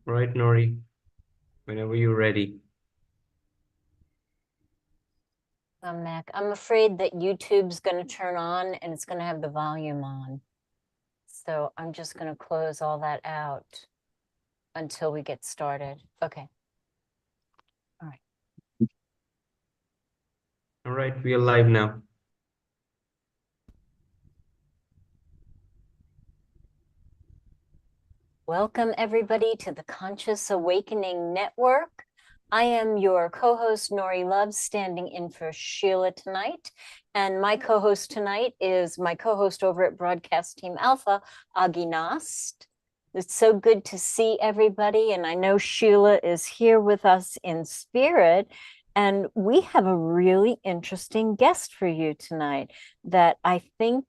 Right, Nori, whenever you're ready. I'm Mac. I'm afraid that YouTube's going to turn on and it's going to have the volume on. So I'm just going to close all that out until we get started. Okay. All right. All right, we are live now. Welcome, everybody, to the Conscious Awakening Network. I am your co-host, Nori Love, standing in for Sheila tonight. And my co-host tonight is my co-host over at Broadcast Team Alpha, Agi Nost. It's so good to see everybody. And I know Sheila is here with us in spirit. And we have a really interesting guest for you tonight that I think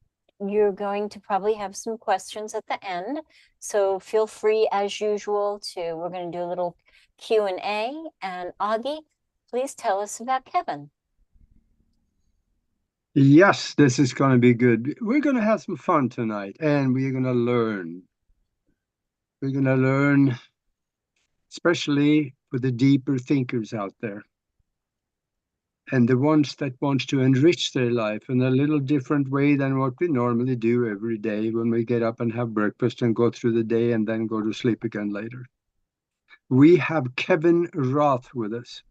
you're going to probably have some questions at the end. So feel free, as usual, we're going to do a little Q&A. And Augie, please tell us about Kevin. Yes, this is going to be good. We're going to have some fun tonight, and we're going to learn. We're going to learn, especially for the deeper thinkers out there, and the ones that want to enrich their life in a little different way than what we normally do every day when we get up and have breakfast and go through the day and then go to sleep again later. We have Kevin Roth with us.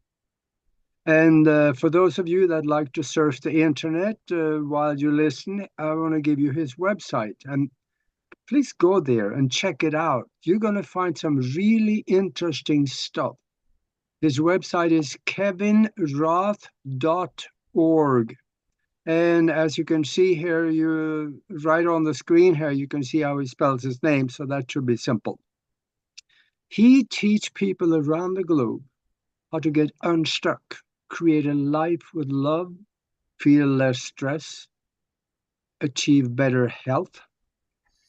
And for those of you that like to surf the internet while you listen, I want to give you his website. And please go there and check it out. You're going to find some really interesting stuff. His website is kevinroth.org. And as you can see here, you right on the screen here, you can see how he spells his name. So that should be simple. He teaches people around the globe how to get unstuck, create a life with love, feel less stress, achieve better health,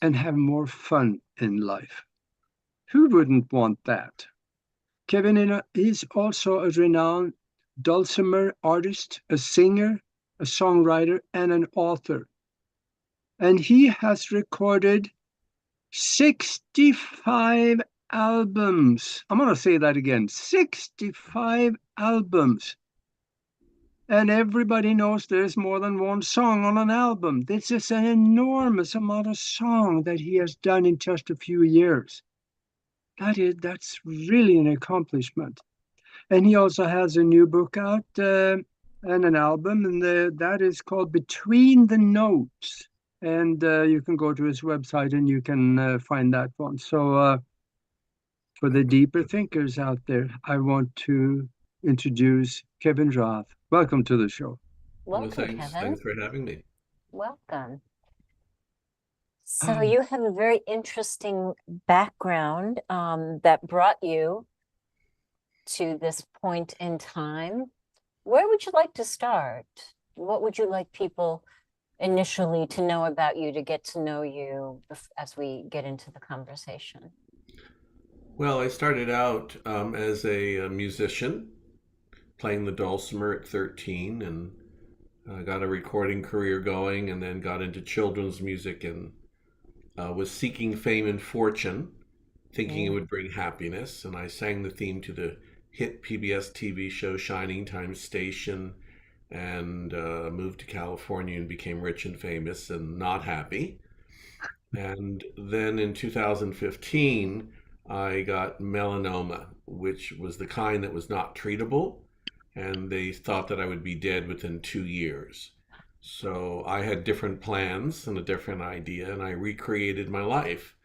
and have more fun in life. Who wouldn't want that? Kevin is also a renowned dulcimer artist, a singer, a songwriter, and an author. And he has recorded 65 albums. I'm going to say that again, 65 albums. And everybody knows there's more than one song on an album. This is an enormous amount of song that he has done in just a few years. That's really an accomplishment. And he also has a new book out and an album, and that is called Between the Notes. And you can go to his website and you can find that one. So for the deeper thinkers out there, I want to introduce Kevin Roth. Welcome to the show. Welcome, Well, thanks. Kevin. Thanks for having me. Welcome. So you have a very interesting background that brought you to this point in time. Where would you like to start? What would you like people initially to know about you, to get to know you as we get into the conversation? Well, I started out as a musician, playing the dulcimer at 13, and got a recording career going, and then got into children's music and was seeking fame and fortune, thinking it would bring happiness. And I sang the theme to the hit PBS TV show Shining Time Station, and moved to California and became rich and famous and not happy. And then in 2015, I got melanoma, which was the kind that was not treatable. And they thought that I would be dead within 2 years. So I had different plans and a different idea, and I recreated my life.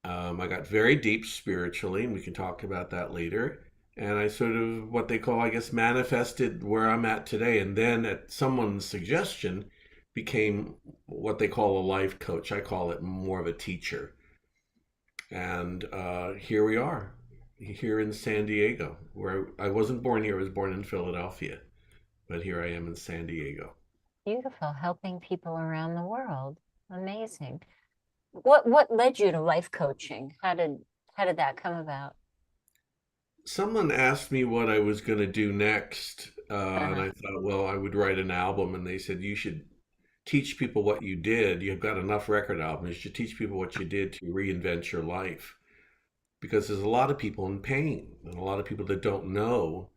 I got very deep spiritually, and we can talk about that later. And I sort of, what they call, I guess, manifested where I'm at today. And then at someone's suggestion, became what they call a life coach. I call it more of a teacher. And here we are, here in San Diego, where I wasn't born here. I was born in Philadelphia, but here I am in San Diego. Beautiful, helping people around the world. Amazing. What led you to life coaching? How did that come about? Someone asked me what I was going to do next, and I thought, well, I would write an album. And they said, you should teach people what you did. You've got enough record albums. You should teach people what you did to reinvent your life. because there's a lot of people in pain and a lot of people that don't know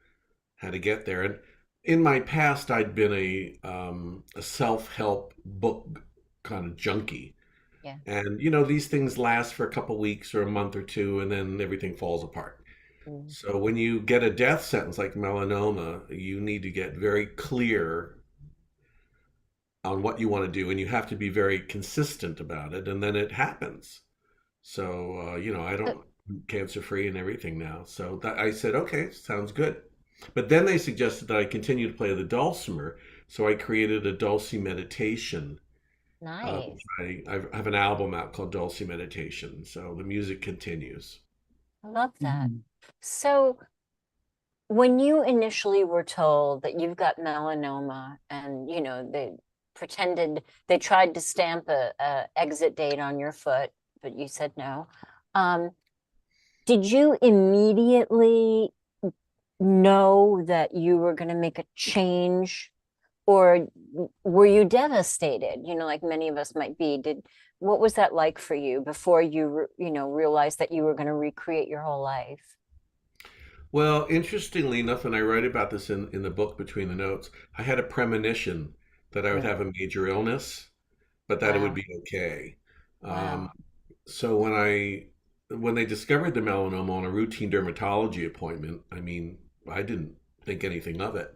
how to get there. And in my past, I'd been a self-help book kind of junkie. Yeah. And these things last for a couple weeks or a month or two, and then everything falls apart. Mm. So when you get a death sentence like melanoma, you need to get very clear on what you want to do, and you have to be very consistent about it, and then it happens. So I But don't cancer free and everything now. So that I said, okay, sounds good. But then they suggested that I continue to play the dulcimer, so I created a dulce meditation. nice. I have an album out called Dulce Meditation, so the music continues. I love that. Mhm. So when you initially were told that you've got melanoma and they tried to stamp a exit date on your foot, but you said no. Did you immediately know that you were going to make a change, or were you devastated, like many of us might be? What was that like for you before you realized that you were going to recreate your whole life? Well, interestingly enough, and I write about this in the book between the notes, I had a premonition that I would Mm. have a major illness, but that it would Wow. be okay. Um, Wow. so when they discovered the melanoma on a routine dermatology appointment, I mean, I didn't think anything of it.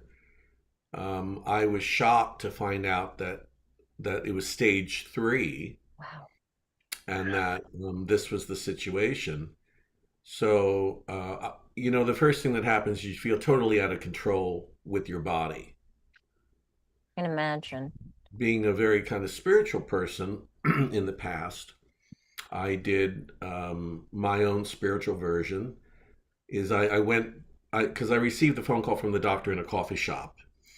I was shocked to find out that it was stage 3 Wow. and that this was the situation. So, the first thing that happens is you feel totally out of control with your body. I can imagine. Being a very kind of spiritual person in the past, I did my own spiritual version. Is I went because I received a phone call from the doctor in a coffee shop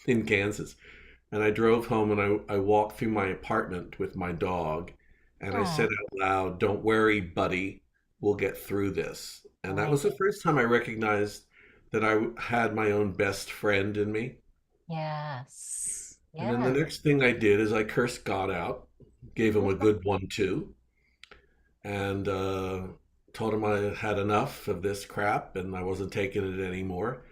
in Kansas, and I drove home and I walked through my apartment with my dog, and I said Oh, out loud, "Don't worry, buddy, we'll get through this." I And that like was the it. first time I recognized that I had my own best friend in me. Yes. And then the Yes. next thing I did is I cursed God out, gave him a good one too, and told him I had enough of this crap and I wasn't taking it anymore.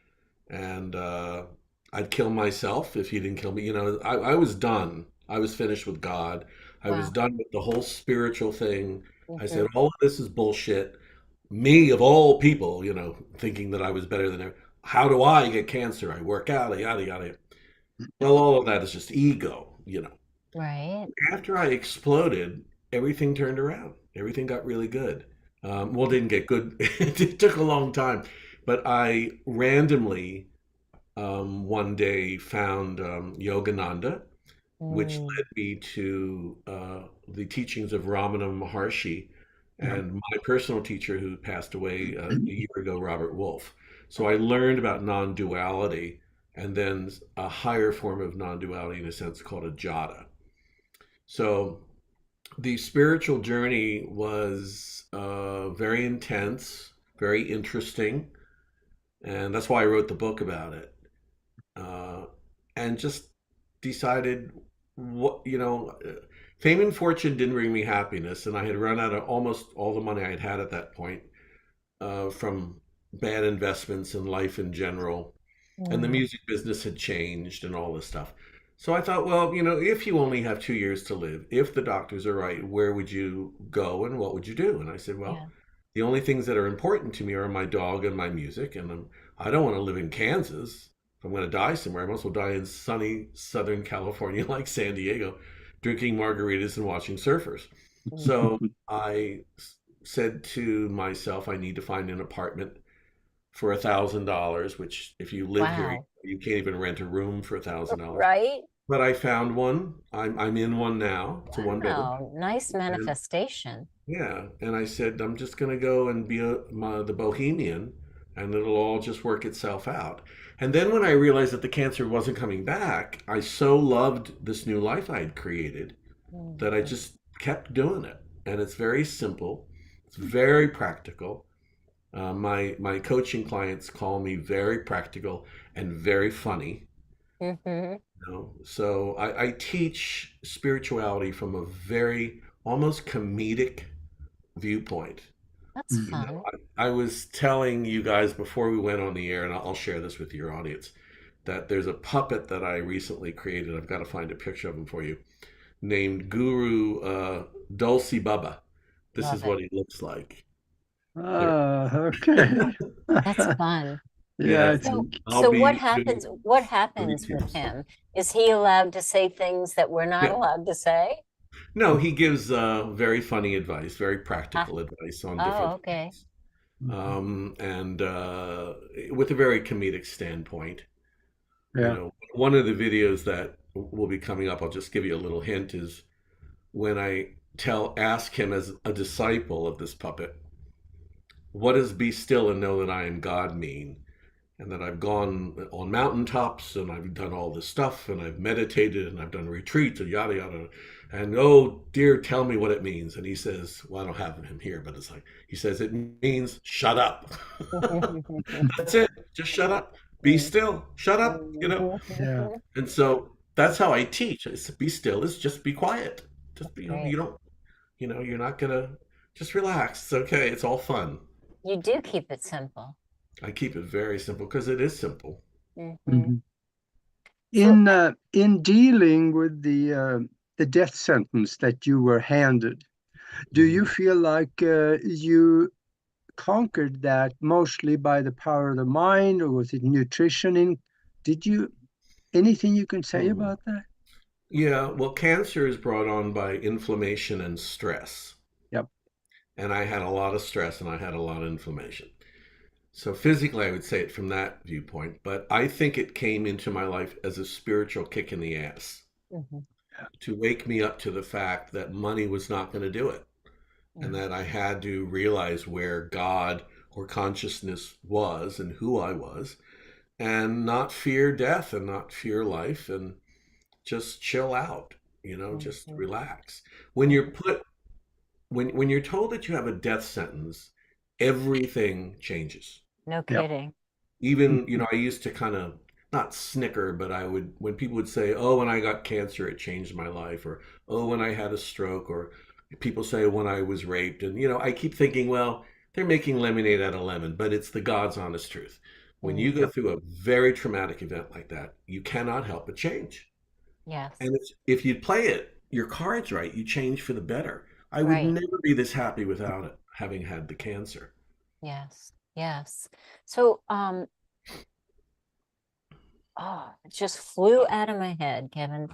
And I'd kill myself if he didn't kill me. I was done. I was finished with God. I was Wow. done with the whole spiritual thing. I Hmm. said, all of this is bullshit. Me, of all people, thinking that I was better than everyone. How do I get cancer? I work out, yada, yada. Well, all of that is just ego. Right. After I exploded, everything turned around. Everything got really good. Well, it didn't get good. It took a long time. But I randomly one day found Yogananda, which Mm. led me to the teachings of Ramana Maharshi Yeah. and my personal teacher who passed away a year ago, Robert Wolf. So I learned about non duality and then a higher form of non duality in a sense called a jhana. So the spiritual journey was very intense, very interesting, and that's why I wrote the book about it. Uh, and just decided fame and fortune didn't bring me happiness, and I had run out of almost all the money I had had at that point from bad investments in life in general, and the Mm. music business had changed and all this stuff. So I thought, well, if you only have 2 years to live, if the doctors are right, where would you go and what would you do? And I said, well, Yeah. the only things that are important to me are my dog and my music, and I don't want to live in Kansas. If I'm going to die somewhere, I might as well die in sunny Southern California, like San Diego, drinking margaritas and watching surfers. So I said to myself, I need to find an apartment for $1,000, which if you live here, Wow. you can't even rent a room for $1,000. Right. But I found one. I'm in one now. It's a one bedroom. Wow. Nice And manifestation. yeah, and I said I'm just gonna go and be the bohemian, and it'll all just work itself out. And then when I realized that the cancer wasn't coming back, I so loved this new life I had created that I Mhm. just kept doing it. And it's very simple. It's very practical. My coaching clients call me very practical and very funny. Mhm. So I teach spirituality from a very almost comedic viewpoint. That's Mhm. fun. I was telling you guys before we went on the air, and I'll share this with your audience, that there's a puppet that I recently created. I've got to find a picture of him for you, named Guru Dulce Baba. This Love is it. what he looks like. There. Okay. That's fun. Yeah, Yeah, it's So, and I'll so what be happens, doing what happens with reviews. him? Is he allowed to say things that we're not Yeah. allowed to say? No, he gives very funny advice, very Ah, practical advice on oh, different okay. things, Mhm. and with a very comedic standpoint. You Yeah. know, one of the videos that will be coming up, I'll just give you a little hint, is when I ask him as a disciple of this puppet, what does be still and know that I am God mean? And that I've gone on mountaintops and I've done all this stuff and I've meditated and I've done retreats and yada yada. And oh dear, tell me what it means. And he says, well, I don't have him here, but it's like he says it means shut up. That's it. Just shut up. Be still. Shut up. You know. Yeah. And so that's how I teach. It's be still. Is just be quiet. Just be. Great. You don't. You know. You're not gonna. Just relax. It's okay. It's all fun. You do keep it simple. I keep it very simple because it is simple. Hmm. Mhm. So, In dealing with the death sentence that you were handed, do you feel like you conquered that mostly by the power of the mind, or was it nutrition? Did you anything you can say Hmm. about that? Yeah, well, cancer is brought on by inflammation and stress. Yep. And I had a lot of stress and I had a lot of inflammation. So physically, I would say it from that viewpoint, but I think it came into my life as a spiritual kick in the ass mhm, to wake me up to the fact that money was not going to do it and that I had to realize where God or consciousness was and who I was and not fear death and not fear life and just chill out, just mhm, relax. When you're put when you're told that you have a death sentence, everything changes. no Yep. kidding. Even, I used to kind of not snicker, but I would, when people would say, oh, when I got cancer, it changed my life, or oh, when I had a stroke, or people say when I was raped. And, I keep thinking, well, they're making lemonade out of lemon, but it's the God's honest truth. When you go Mhm. through a very traumatic event like that, you cannot help but change. Yes, And if you play it, your cards right, you change for the better. I would right. never be this happy without it, having had the cancer. Yes, yes. So, oh, it just flew out of my head, Kevin.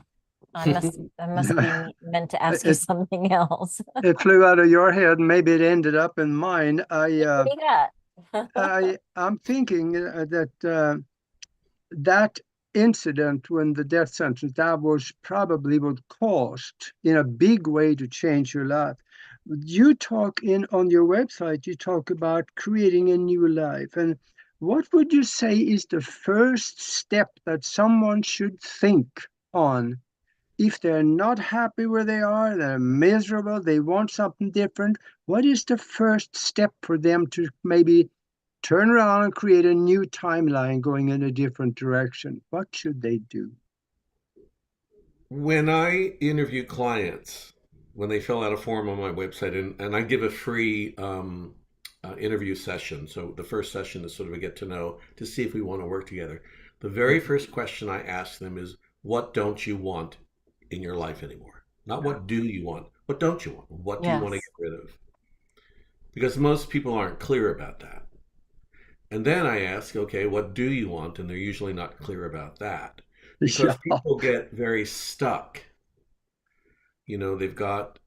I must be meant to ask you It something else. it flew out of your head, and maybe it ended up in mine. What do you got? I'm thinking that incident when the death sentence, that was probably what caused in a big way to change your life. You talk in on your website, you talk about creating a new life. And what would you say is the first step that someone should think on if they're not happy where they are, they're miserable, they want something different? What is the first step for them to maybe turn around and create a new timeline going in a different direction? What should they do? When I interview clients, when they fill out a form on my website, and I give a free interview session. So the first session is sort of a get to know to see if we want to work together. The very first question I ask them is, what don't you want in your life anymore? Not what do you want, what don't you want? What do you want to Yes. get rid of? Because most people aren't clear about that. And then I ask, okay, what do you want? And they're usually not clear about that because Yeah. people get very stuck. They've got,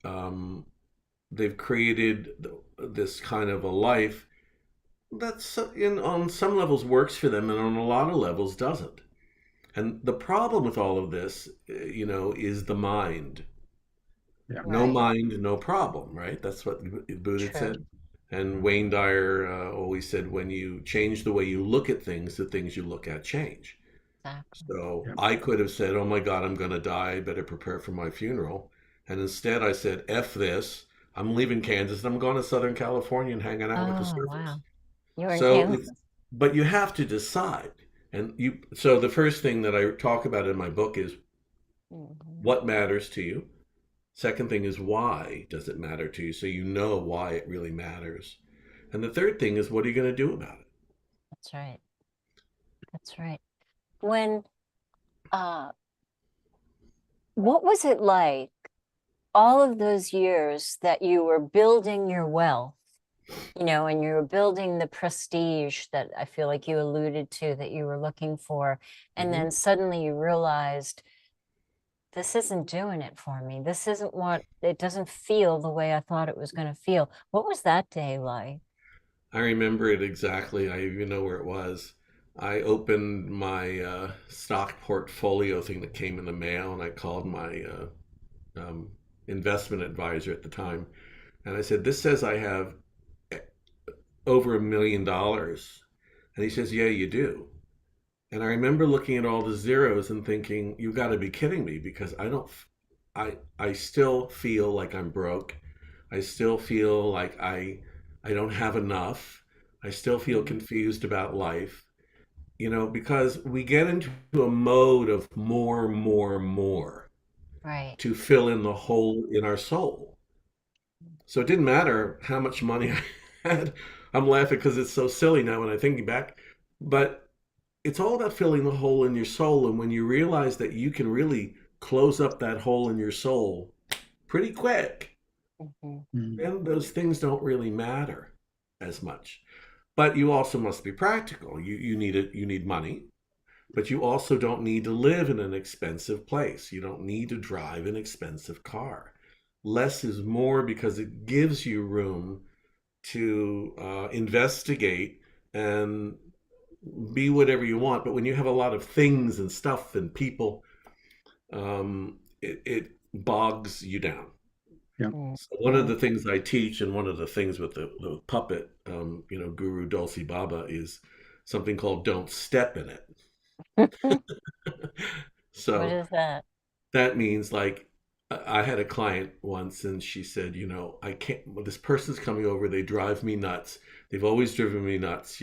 they've created this kind of a life that's on some levels works for them and on a lot of levels doesn't. And the problem with all of this, is the mind. Yeah. No Right. mind, no problem, right? That's what Buddha True. said. And Wayne Dyer always said, when you change the way you look at things, the things you look at change. Exactly. So Yeah. I could have said, oh my God, I'm going to die. I better prepare for my funeral. And instead I said, F this. I'm leaving Kansas and I'm going to Southern California and hanging out with the Oh, surfers. wow. You were in So, Kansas. but you have to decide. So the first thing that I talk about in my book is Mhm. what matters to you. Second thing is why does it matter to you? So you know why it really matters. And the third thing is, what are you going to do about it? That's right. That's right. When, what was it like all of those years that you were building your wealth, and you were building the prestige that I feel like you alluded to that you were looking for, and then suddenly you realized this isn't doing it for me. This isn't it doesn't feel the way I thought it was going to feel. What was that day like? I remember it exactly. I even know where it was. I opened my stock portfolio thing that came in the mail, and I called my um, investment advisor at the time, and I said, "This says I have over $1 million," and he says, "Yeah, you do." And I remember looking at all the zeros and thinking, "You got to be kidding me!" Because I still feel like I'm broke. I still feel like I don't have enough. I still feel confused about life, because we get into a mode of more, more, more Right. to fill in the hole in our soul. So it didn't matter how much money I had. I'm laughing because it's so silly now when I think back. But it's all about filling the hole in your soul. And when you realize that you can really close up that hole in your soul pretty quick, Mhm. then those things don't really matter as much. But you also must be practical. You need it. You need money, but you also don't need to live in an expensive place. You don't need to drive an expensive car. Less is more because it gives you room to investigate and be whatever you want. But when you have a lot of things and stuff and people, it bogs you down. Yeah. So one of the things I teach, and one of the things with the puppet, Guru Dulce Baba, is something called "Don't Step in It." What So is that? that means, like, I had a client once, and she said, I can't. Well, this person's coming over. They drive me nuts. They've always driven me nuts,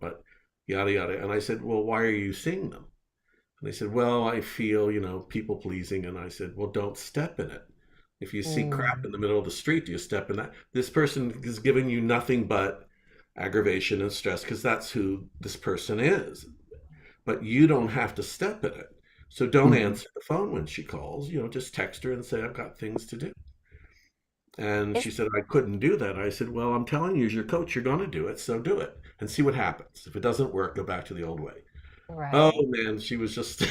but yada yada. And I said, well, why are you seeing them? And they said, well, I feel, people pleasing. And I said, well, don't step in it. If you see crap in the middle of the street, do you step in that? This person is giving you nothing but aggravation and stress because that's who this person is. But you don't have to step in it. So don't answer the phone when she calls. Just text her and say, I've got things to do. And Is she said, I couldn't do that. I said, well, I'm telling you, as your coach, you're going to do it. So do it and see what happens. If it doesn't work, go back to the old way. Oh, right. man, she was just,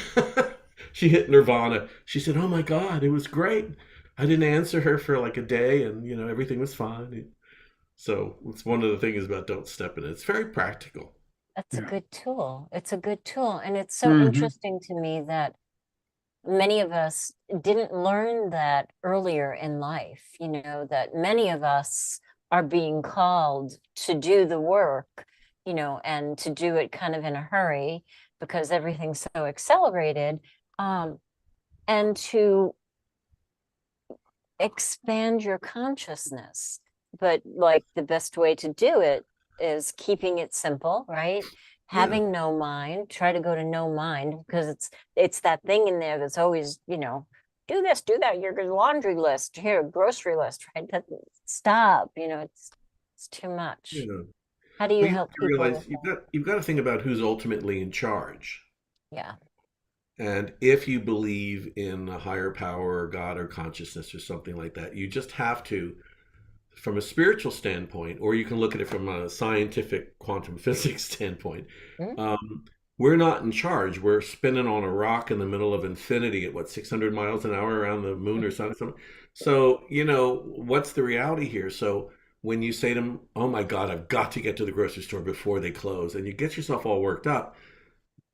she hit nirvana. She said, oh my God, it was great. I didn't answer her for like a day and, everything was fine. So it's one of the things about don't step in it. It's very practical. That's a Yeah. good tool. It's a good tool. And it's so Mhm. interesting to me that many of us didn't learn that earlier in life, that many of us are being called to do the work, and to do it kind of in a hurry because everything's so accelerated, and to expand your consciousness. But like the best way to do it is keeping it simple, right? Yeah. Having no mind, try to go to no mind because it's that thing in there that's always, do this, do that, your laundry list, here, grocery list, right? Stop, it's too much. Yeah. How do Well, you you have help to people realize with you've got to think about who's ultimately in charge. yeah. And if you believe in a higher power or God or consciousness or something like that, you just have to, from a spiritual standpoint, or you can look at it from a scientific quantum physics standpoint. Mm. Um, we're not in charge. We're spinning on a rock in the middle of infinity at what, 600 miles an hour around the moon or something. So, what's the reality here? So when you say to them, oh my God, I've got to get to the grocery store before they close, and you get yourself all worked up.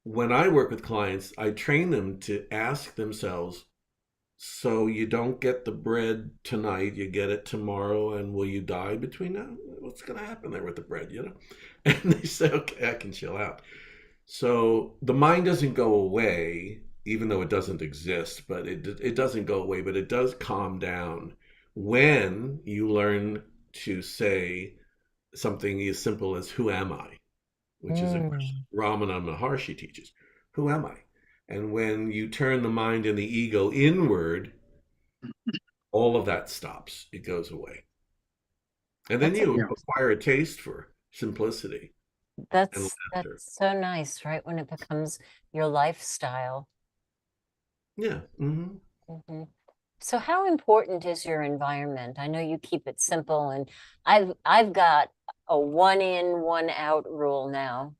When I work with clients, I train them to ask themselves, so you don't get the bread tonight, you get it tomorrow, and will you die between now? What's going to happen there with the bread? And they say, okay, I can chill out. So the mind doesn't go away, even though it doesn't exist, but it doesn't go away, but it does calm down when you learn to say something as simple as, who am I? Which is a question Ramana Maharshi teaches. Who am I? And when you turn the mind and the ego inward, all of that stops. It goes away. And then That's a, you Yeah. acquire a taste for simplicity and laughter. that's so nice, right? When it becomes your lifestyle. Yeah. Hmm. Hmm. So how important is your environment? I know you keep it simple, and I've got a one in, one out rule now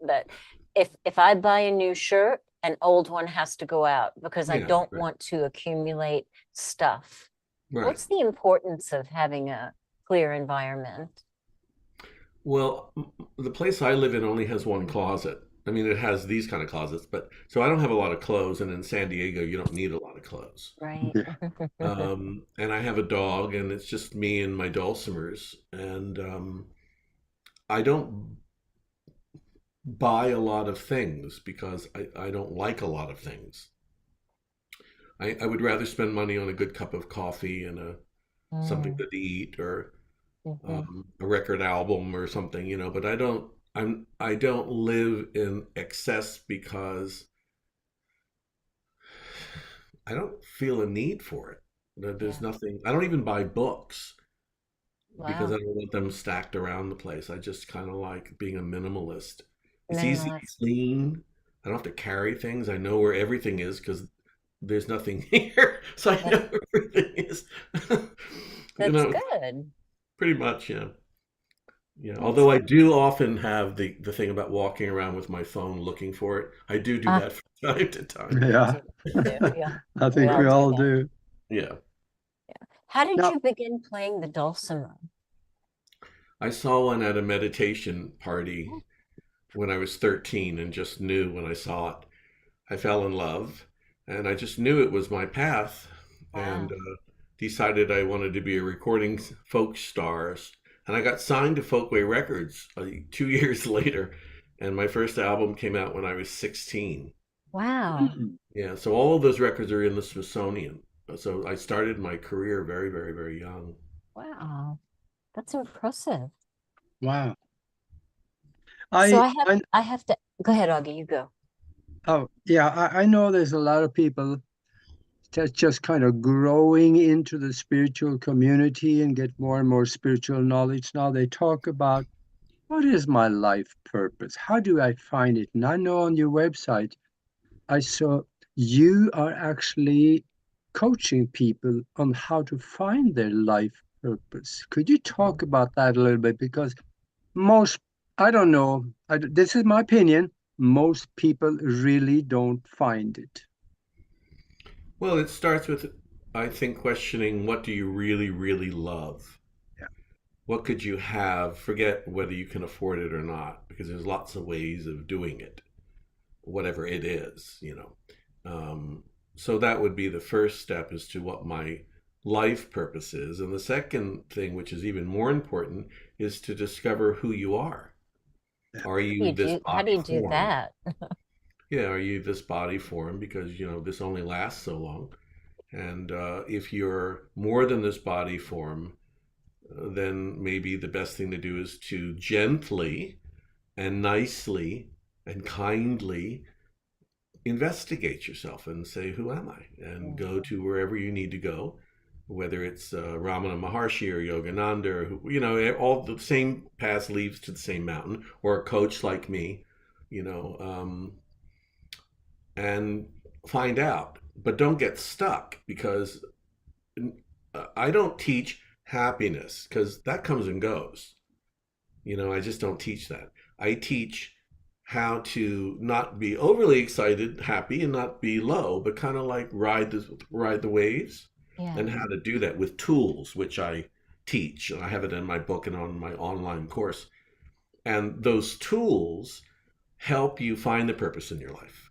that if I buy a new shirt, an old one has to go out because I Yeah. don't Right. want to accumulate stuff. Right. What's the importance of having a clear environment? Well, the place I live in only has one closet. I mean, it has these kind of closets, but so I don't have a lot of clothes. And in San Diego, you don't need a lot of clothes. Right. Yeah. And I have a dog, and it's just me and my dulcimers. And I don't buy a lot of things because I don't like a lot of things. I would rather spend money on a good cup of coffee and something Mm, good to eat, or mhm. a record album or something, but I don't live in excess because I don't feel a need for it. There's Yeah. nothing. I don't even buy books because I Wow. don't want them stacked around the place. I just kind of like being a minimalist. It's easy to Minimalist. clean. I don't have to carry things. I know where everything is because there's nothing here, so I That, know where everything is. you that's know, good. pretty much, yeah. Yeah, That's although I do often have the thing about walking around with my phone looking for it. I do Ah, that from time to time. you Yeah. do. You do. Yeah. I We think all we do all that. do. Yeah. How did Now, you begin playing the dulcimer? I saw one at a meditation party when I was 13 and just knew when I saw it. I fell in love and I just knew it was my path and Wow. decided I wanted to be a recording folk stars. And I got signed to Folkway Records 2 years later. And my first album came out when I was 16. Wow. mm, Yeah, so all of those records are in the Smithsonian. So I started my career very, very, very young. Wow. That's impressive. wow. So I, I, I have to go ahead, Augie, you go. oh, yeah, I know there's a lot of people that's just kind of growing into the spiritual community and get more and more spiritual knowledge. Now they talk about what is my life purpose? How do I find it? And I know on your website, I saw you are actually coaching people on how to find their life purpose. Could you talk about that a little bit? Because most, I don't know, this is my opinion, most people really don't find it. Well, it starts with, I think, questioning what do you really, really love? Yeah. What could you have? Forget whether you can afford it or not, because there's lots of ways of doing it, whatever it is. Um, so that would be the first step as to what my life purpose is. And the second thing, which is even more important, is to discover who you are. Yeah. Are you this How do body you do form? that? Yeah, are you this body form? Because, this only lasts so long. And if you're more than this body form, then maybe the best thing to do is to gently and nicely and kindly investigate yourself and say, who am I? And go Mhm. to wherever you need to go, whether it's Ramana Maharshi or Yogananda, or all the same path leads to the same mountain, or a coach like me, you know, and find out. But don't get stuck because I don't teach happiness because that comes and goes. I just don't teach that. I teach how to not be overly excited, happy, and not be low, but kind of like ride the waves, and Yes. how to do that with tools, which I teach. And I have it in my book and on my online course. And those tools help you find the purpose in your life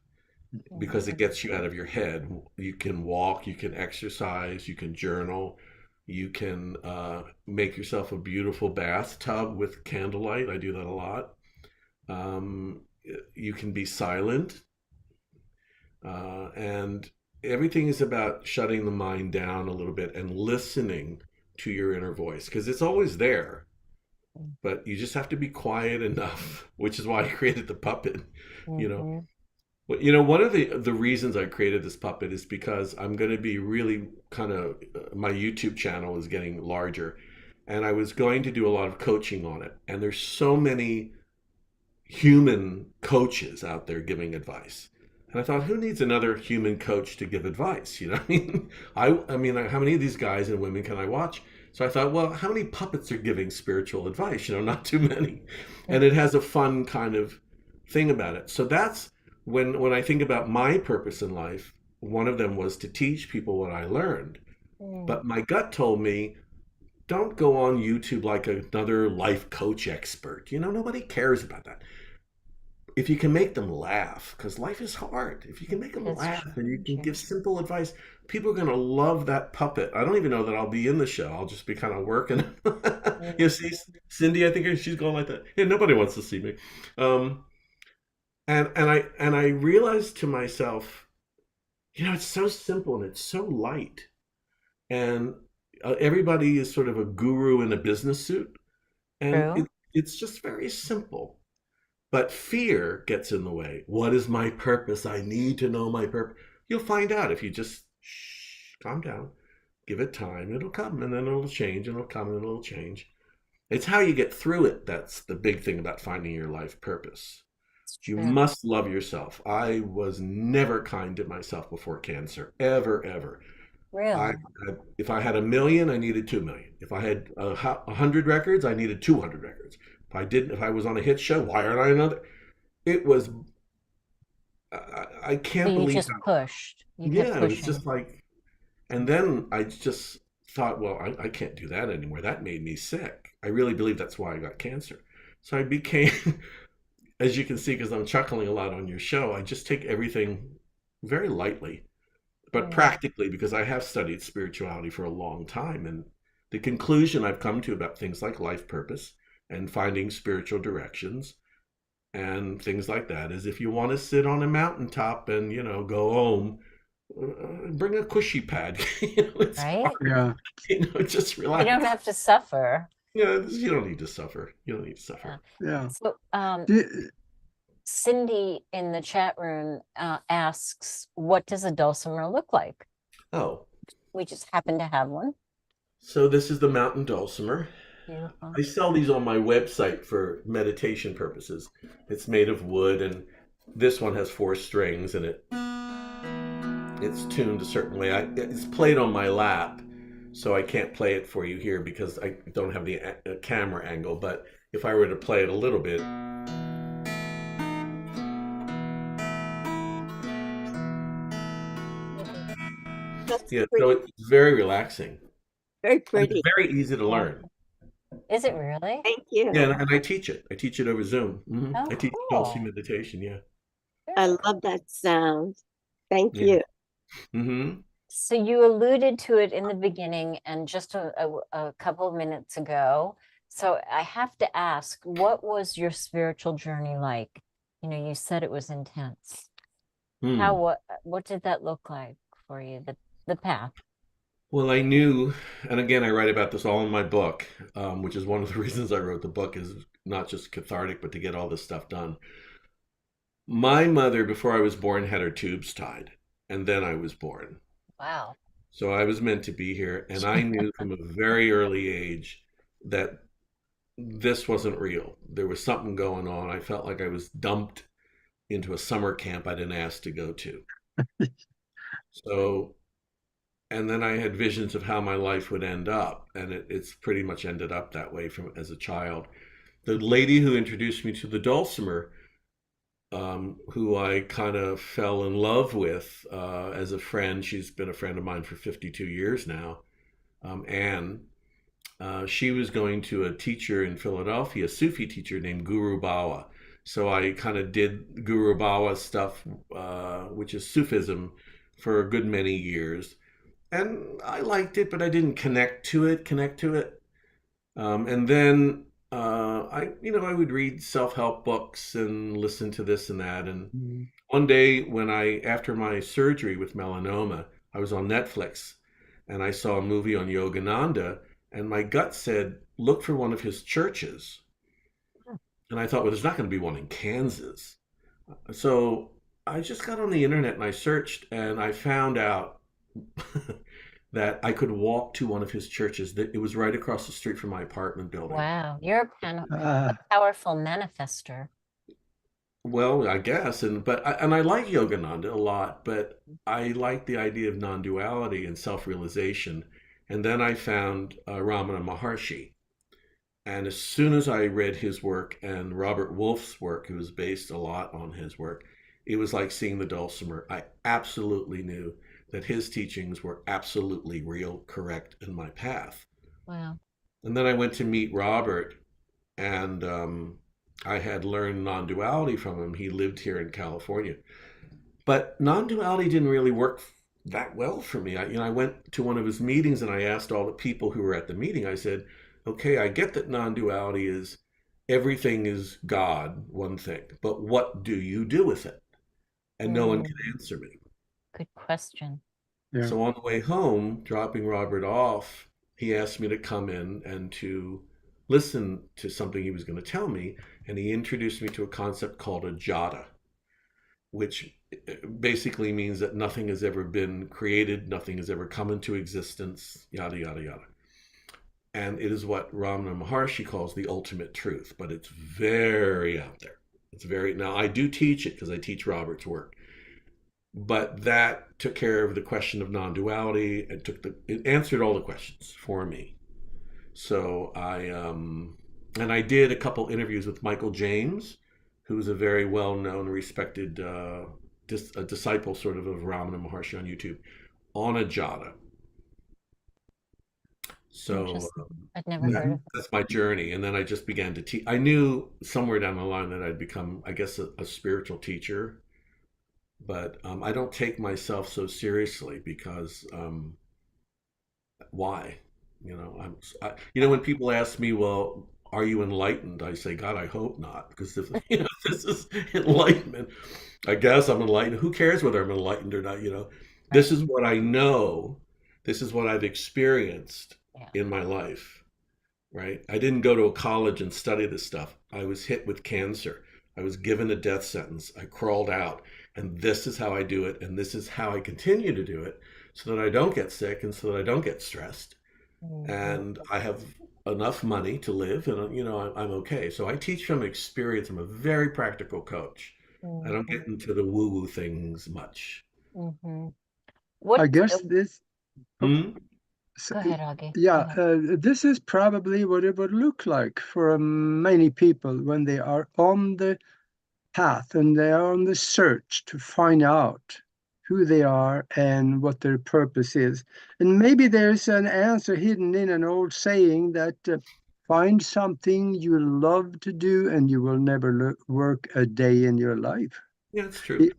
because it Mhm. gets you out of your head. You can walk, you can exercise, you can journal, you can make yourself a beautiful bathtub with candlelight. I do that a lot. Um, you can be silent, and everything is about shutting the mind down a little bit and listening to your inner voice because it's always there, but you just have to be quiet enough, which is why I created the puppet. You know, Mhm. Well, one of the reasons I created this puppet is because I'm going to be really kind of my YouTube channel is getting larger, and I was going to do a lot of coaching on it. And there's so many human coaches out there giving advice. And I thought, who needs another human coach to give advice? You know, I mean, how many of these guys and women can I watch? So I thought, well, how many puppets are giving spiritual advice? You know, not too many. And it has a fun kind of thing about it. So that's when I think about my purpose in life, one of them was to teach people what I learned. But my gut told me, don't go on YouTube like another life coach expert. You know, nobody cares about that. If you can make them laugh, because life is hard. If you can make them That's laugh true. and you can give simple advice, people are going to love that puppet. I don't even know that I'll be in the show. I'll just be kind of working. You see, Cindy, I think she's going like that. Yeah, nobody wants to see me. And I realized to myself, you know, it's so simple and it's so light. And everybody is sort of a guru in a business suit. And True. it's just very simple. But fear gets in the way. What is my purpose? I need to know my purpose. You'll find out if you just calm down, give it time. It'll come and then it'll change and it'll come and it'll change. It's how you get through it. That's the big thing about finding your life purpose. You true. must love yourself. I was never kind to myself before cancer, ever, ever. Really? If I had 1 million, I needed 2 million. If I had 100 records, I needed 200 records. If I was on a hit show, why aren't I another? It was, I So can't you believe just how, pushed. You kept yeah, it was pushing. just like, and then I just thought, well, I can't do that anymore. That made me sick. I really believe that's why I got cancer. So I became, as you can see, because I'm chuckling a lot on your show, I just take everything very lightly, but practically, because I have studied spirituality for a long time. And the conclusion I've come to about things like life purpose and finding spiritual directions and things like that is, if you want to sit on a mountaintop and, you know, go home, bring a cushy pad. You know, it's Right? hard. Yeah. You know, just You don't relax. have to suffer. You don't need to suffer. You don't need to Yeah. suffer. Yeah. So, Do- Cindy in the chat room asks, what does a dulcimer look like? Oh, We just happen to have one. so this is the mountain dulcimer. Beautiful. I sell these on my website for meditation purposes. It's made of wood, and this one has 4 strings, and it's tuned a certain way. It's played on my lap, so I can't play it for you here because I don't have the camera angle. But if I were to play it a little bit, That's yeah, pretty, so it's very relaxing. very And pretty. it's very easy to learn. Is it really? Thank you. Yeah, and I teach it. I teach it over Zoom. Oh, I teach cool. Dulce meditation. Yeah. I Very love that sound. Thank Yeah. you. Mm-hmm. So you alluded to it in the beginning and just a couple of minutes ago. So I have to ask, what was your spiritual journey like? You know, you said it was intense. What did that look like for you, the path? Well, I knew, and again, I write about this all in my book, which is one of the reasons I wrote the book, is not just cathartic, but to get all this stuff done. My mother, before I was born, had her tubes tied, and then I was born. Wow. So I was meant to be here, and I knew from a very early age that this wasn't real. There was something going on. I felt like I was dumped into a summer camp I didn't ask to go to. So, and then I had visions of how my life would end up, and it's pretty much ended up that way from as a child. The lady who introduced me to the dulcimer, who I kind of fell in love with as a friend. She's been a friend of mine for 52 years now. Anne, she was going to a teacher in Philadelphia, a Sufi teacher named Guru Bawa. So I kind of did Guru Bawa stuff, which is Sufism, for a good many years. And I liked it, but I didn't connect to it. And then I would read self-help books and listen to this and that. And one day after my surgery with melanoma, I was on Netflix and I saw a movie on Yogananda, and my gut said, look for one of his churches. And I thought, well, there's not going to be one in Kansas. So I just got on the internet and I searched, and I found out that I could walk to one of his churches. That it was right across the street from my apartment building. Wow, you're a Ah, powerful manifester. Well, I guess, and I like Yogananda a lot, but I like the idea of non-duality and self-realization. And then I found Ramana Maharshi, and as soon as I read his work and Robert Wolf's work, it was based a lot on his work, it was like seeing the dulcimer. I absolutely knew that his teachings were absolutely real, correct, in my path. Wow. And then I went to meet Robert, and I had learned non-duality from him. He lived here in California, but non-duality didn't really work that well for me. I went to one of his meetings and I asked all the people who were at the meeting. I said, "Okay, I get that non-duality is everything is God, one thing, but what do you do with it?" And no one could answer me. Good question. yeah. So on the way home, dropping Robert off, he asked me to come in and to listen to something he was going to tell me, and he introduced me to a concept called a jada, which basically means that nothing has ever been created, nothing has ever come into existence, yada, yada, yada. And it is what Ramana Maharshi calls the ultimate truth, but it's very out there. Now I do teach it because I teach Robert's work, but that took care of the question of non-duality and it answered all the questions for me. So and I did a couple interviews with Michael James, who's a very well-known, respected a disciple sort of Ramana Maharshi on YouTube, on a jada. So Interesting. I'd never heard of it. that's my journey. And then I just began to teach. I knew somewhere down the line that I'd become, I guess, a spiritual teacher. But I don't take myself so seriously because why? When people ask me, well, are you enlightened? I say, God, I hope not, because if this is enlightenment, I guess I'm enlightened. Who cares whether I'm enlightened or not? This is what I know. This is what I've experienced in my life, right? I didn't go to a college and study this stuff. I was hit with cancer. I was given a death sentence. I crawled out, and this is how I do it, and this is how I continue to do it, so that I don't get sick and so that I don't get stressed. And I have enough money to live, and I'm okay. So I teach from experience. I'm a very practical coach. I don't get into the woo-woo things much. I guess this. Hmm? So, Go ahead, Augie. yeah, Go ahead. this is probably what it would look like for many people when they are on the path and they are on the search to find out who they are and what their purpose is. And maybe there's an answer hidden in an old saying that find something you love to do and you will never work a day in your life. Yeah, it's true.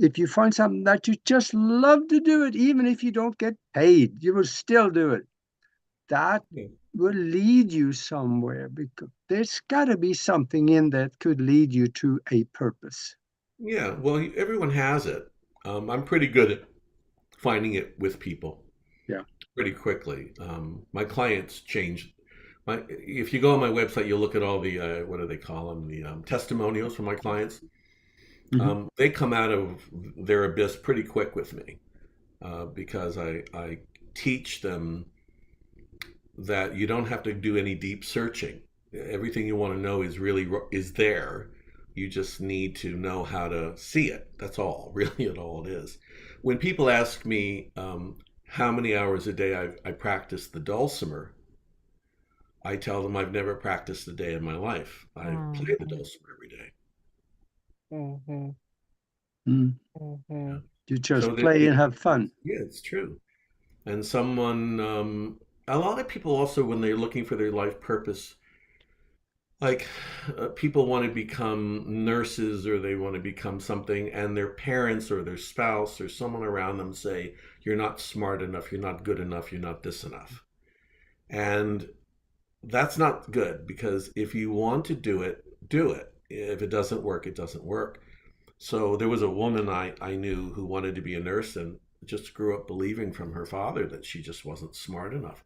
If you find something that you just love to do it, even if you don't get paid, you will still do it. That will lead you somewhere, because there's got to be something in that could lead you to a purpose. Yeah, well, everyone has it. I'm pretty good at finding it with people. Yeah. Pretty quickly. My clients change. If you go on my website, you'll look at all the what do they call them? The testimonials from my clients. They come out of their abyss pretty quick with me because I teach them that you don't have to do any deep searching. Everything you want to know is there. You just need to know how to see it. That's all, really, all it is. When people ask me how many hours a day I practice the dulcimer, I tell them I've never practiced a day in my life. I play the dulcimer every day. You just play and have fun. Yeah, it's true. And a lot of people also, when they're looking for their life purpose, like people want to become nurses or they want to become something, and their parents or their spouse or someone around them say, you're not smart enough, you're not good enough, you're not this enough. And that's not good, because if you want to do it, do it. If it doesn't work, it doesn't work. So there was a woman I knew who wanted to be a nurse and just grew up believing from her father that she just wasn't smart enough.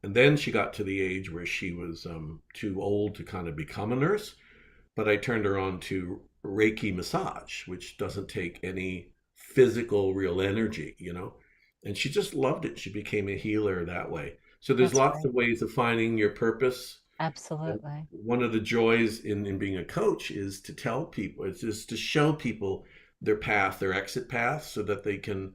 And then she got to the age where she was too old to kind of become a nurse. But I turned her on to Reiki massage, which doesn't take any physical, real energy, and she just loved it. She became a healer that way. So there's That's lots great. of ways of finding your purpose. And Absolutely. one of the joys in being a coach is to tell people, it's just to show people their path, their exit path, so that they can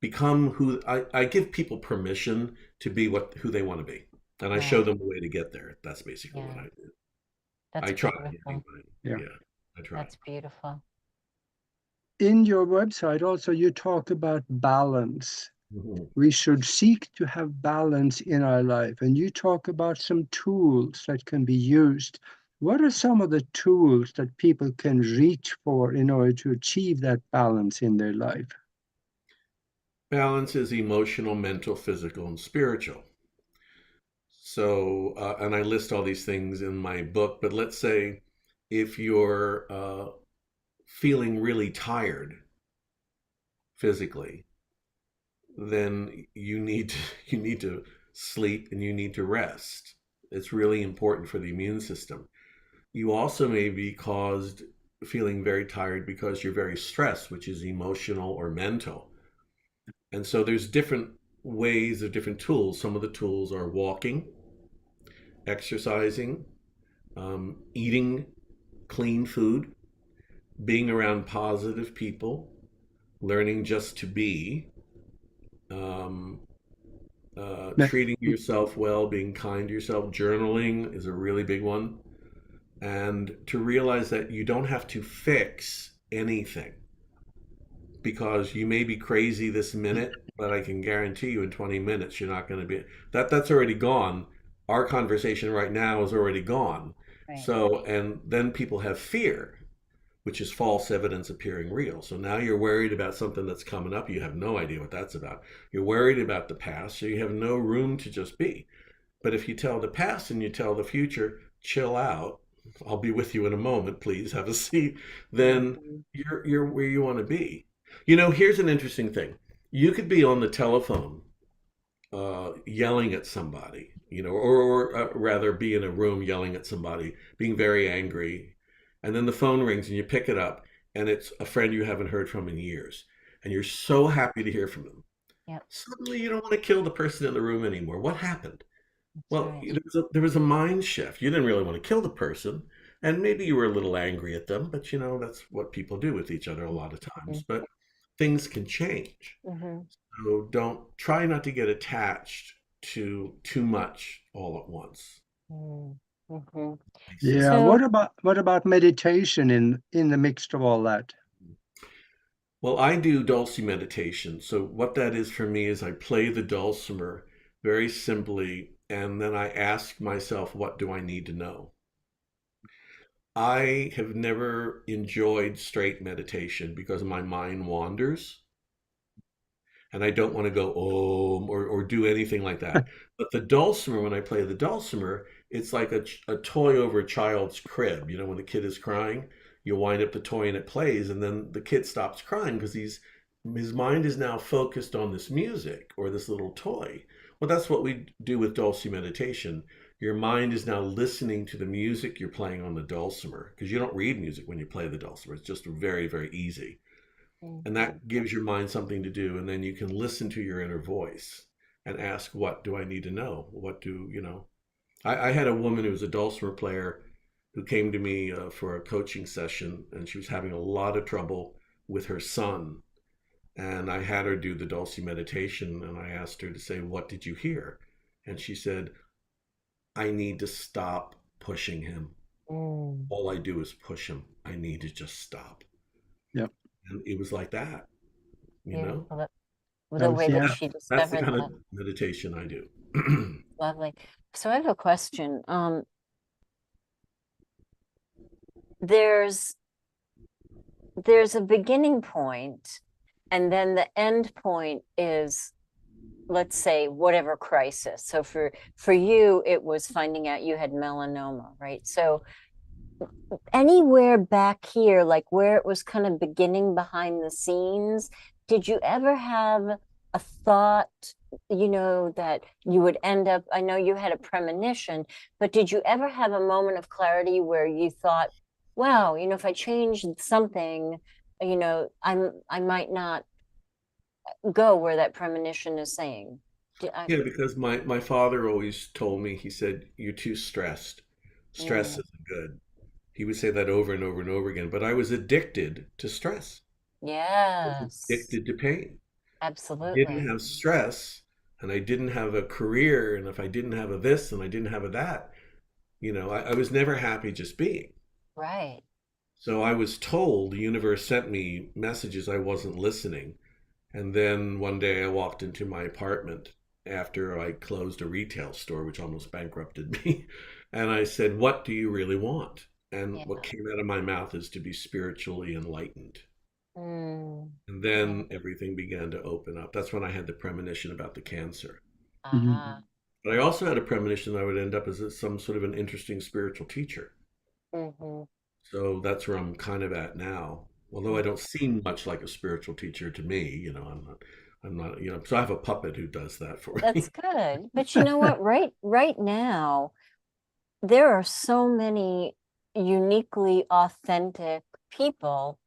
become who I give people permission to be who they want to be. And I show Right. them the way to get there. That's basically what Yeah. I do. That's I try beautiful. anyway. Yeah. Yeah, I try. That's beautiful. In your website also, you talk about balance. Mhm. We should seek to have balance in our life. And you talk about some tools that can be used. What are some of the tools that people can reach for in order to achieve that balance in their life? Balance is emotional, mental, physical, and spiritual. So, and I list all these things in my book, but let's say if you're feeling really tired physically, then you need to sleep and you need to rest. It's really important for the immune system. You also may be caused feeling very tired because you're very stressed, which is emotional or mental. And so there's different ways of different tools. Some of the tools are walking, exercising, eating clean food, being around positive people, learning just to be, um, Me- treating yourself well, being kind to yourself. Journaling is a really big one. And to realize that you don't have to fix anything, because you may be crazy this minute, but I can guarantee you in 20 minutes you're not going to be that's already gone. Our conversation right now is already gone. Right. So, and then people have fear, which is false evidence appearing real. So now you're worried about something that's coming up. You have no idea what that's about. You're worried about the past, so you have no room to just be. But if you tell the past and you tell the future, chill out, I'll be with you in a moment, please have a seat, then Mhm. you're where you want to be. You know, here's an interesting thing. You could be on the telephone yelling at somebody, you know, or rather be in a room yelling at somebody, being very angry, and then the phone rings and you pick it up and it's a friend you haven't heard from in years, and you're so happy to hear from them. Yep. Suddenly you don't want to kill the person in the room anymore. What happened? That's Well, right. there was a mind shift. You didn't really want to kill the person, and maybe you were a little angry at them, but you know, that's what people do with each other a lot of times. But things can change. Mm-hmm. So don't try not to get attached to too much all at once. Mm-hmm. Makes sense. Yeah. So, What about meditation in the mix of all that? Well, I do dulce meditation. So what that is for me is I play the dulcimer very simply, and then I ask myself, what do I need to know? I have never enjoyed straight meditation because my mind wanders and I don't want to go or do anything like that. But the dulcimer, when I play the dulcimer, it's like a toy over a child's crib. You know, when the kid is crying, you wind up the toy and it plays, and then the kid stops crying because his mind is now focused on this music or this little toy. Well, that's what we do with dulce meditation. Your mind is now listening to the music you're playing on the dulcimer, because you don't read music when you play the dulcimer. It's just very, very easy. And Mhm. that gives your mind something to do. And then you can listen to your inner voice and ask, what do I need to know? What do, you know? I had a woman who was a dulcimer player who came to me for a coaching session, and she was having a lot of trouble with her son. And I had her do the dulce meditation, and I asked her to say, what did you hear? And she said, I need to stop pushing him. Mm. All I do is push him. I need to just stop. Yep. And it was like that, you know? Beautiful. That The was way the that answer. she That's the discovered kind of that. meditation I do. Lovely. So I have a question. There's a beginning point, and then the end point is, let's say, whatever crisis. So for you, it was finding out you had melanoma, right? So anywhere back here, like where it was kind of beginning behind the scenes, did you ever have a thought, that you would end up, I know you had a premonition, but did you ever have a moment of clarity where you thought, wow, if I changed something, I might not go where that premonition is saying? Yeah, because my father always told me, he said, "You're too stressed. Stress Mm, isn't good." He would say that over and over and over again, but I was addicted to stress. I was yes, addicted to pain. Didn't absolutely. have stress and I didn't have a career, and if I didn't have a this and I didn't have a that, I was never happy just being. Right. So I was told, the universe sent me messages, I wasn't listening. And then one day I walked into my apartment after I closed a retail store, which almost bankrupted me. And I said, "What do you really want?" And Yeah. what came out of my mouth is to be spiritually enlightened. Mm, And yeah. then everything began to open up. That's when I had the premonition about the cancer. Ah. Mhm. But I also had a premonition that I would end up as some sort of an interesting spiritual teacher. Mm-hmm. So that's where I'm kind of at now. Although I don't seem much like a spiritual teacher to me, I'm not, so I have a puppet who does that for That's me. good. But you know what? Right now, there are so many uniquely authentic people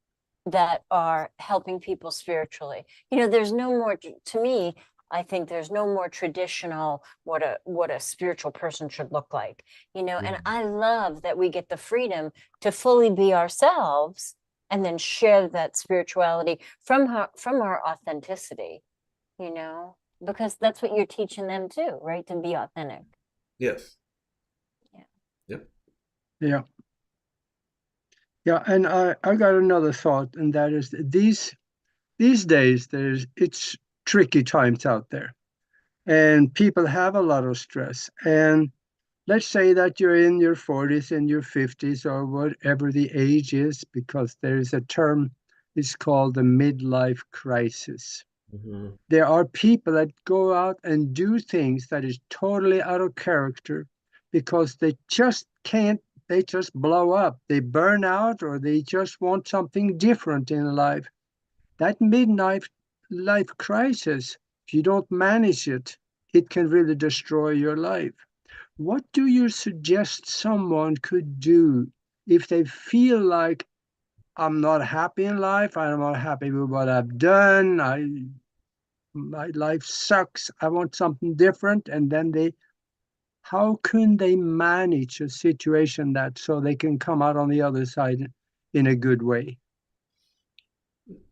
that are helping people spiritually. There's no more, to me, I think there's no more traditional what a spiritual person should look like. And Mm. I love that we get the freedom to fully be ourselves and then share that spirituality from our authenticity, you know, because that's what you're teaching them too, right? To be authentic. Yes. Yeah. Yep. Yeah. Yeah. And I got another thought, and that is these days it's tricky times out there. And people have a lot of stress. And let's say that you're in your 40s and your 50s or whatever the age is, because there is a term, it's called the midlife crisis. Hmm. There are people that go out and do things that is totally out of character because they just can't, they just blow up. They burn out or they just want something different in life. That midlife life crisis, if you don't manage it, it can really destroy your life. What do you suggest someone could do if they feel like I'm not happy in life, I'm not happy with what I've done, my life sucks, I want something different, and then how can they manage a situation that so they can come out on the other side in a good way?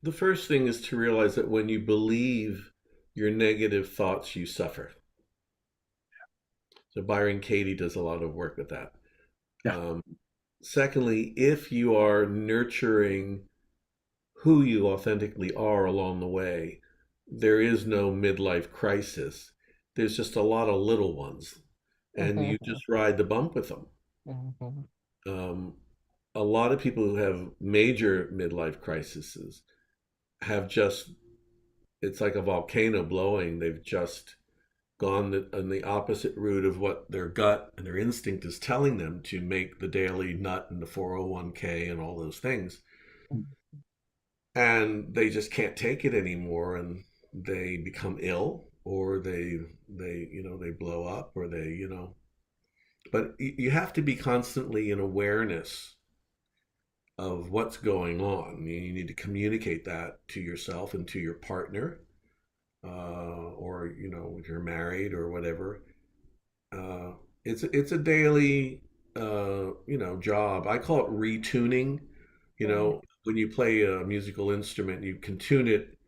The first thing is to realize that when you believe your negative thoughts, you suffer. So Byron Katie does a lot of work with that. Yeah. Um, Secondly, if you are nurturing who you authentically are along the way, there is no midlife crisis. There's just a lot of little ones, and you Mm-hmm. just ride the bump with them. Mm-hmm. Um, a lot of people who have major midlife crises have just, it's like a volcano blowing. They've just gone on the opposite route of what their gut and their instinct is telling them to make the daily nut and the 401k and all those things. And they just can't take it anymore, and they become ill, or they blow up, or but you have to be constantly in awareness of what's going on. You need to communicate that to yourself and to your partner, or if you're married or whatever. uh, it's a daily job. I call it retuning. When you play a musical instrument, you can tune it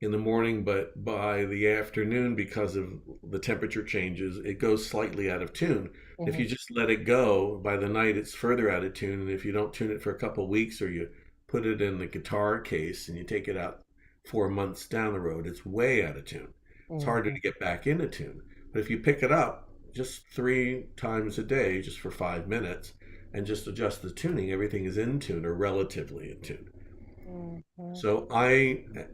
in the morning, but by the afternoon, because of the temperature changes, it goes slightly out of tune. If Mm-hmm. you just let it go, by the night it's further out of tune. And if you don't tune it for a couple of weeks, or you put it in the guitar case and you take it out 4 months down the road, it's way out of tune. It's harder Mm-hmm. to get back into tune. But if you pick it up just 3 times a day, just for 5 minutes, and just adjust the tuning, everything is in tune, or relatively in tune. Mm-hmm. So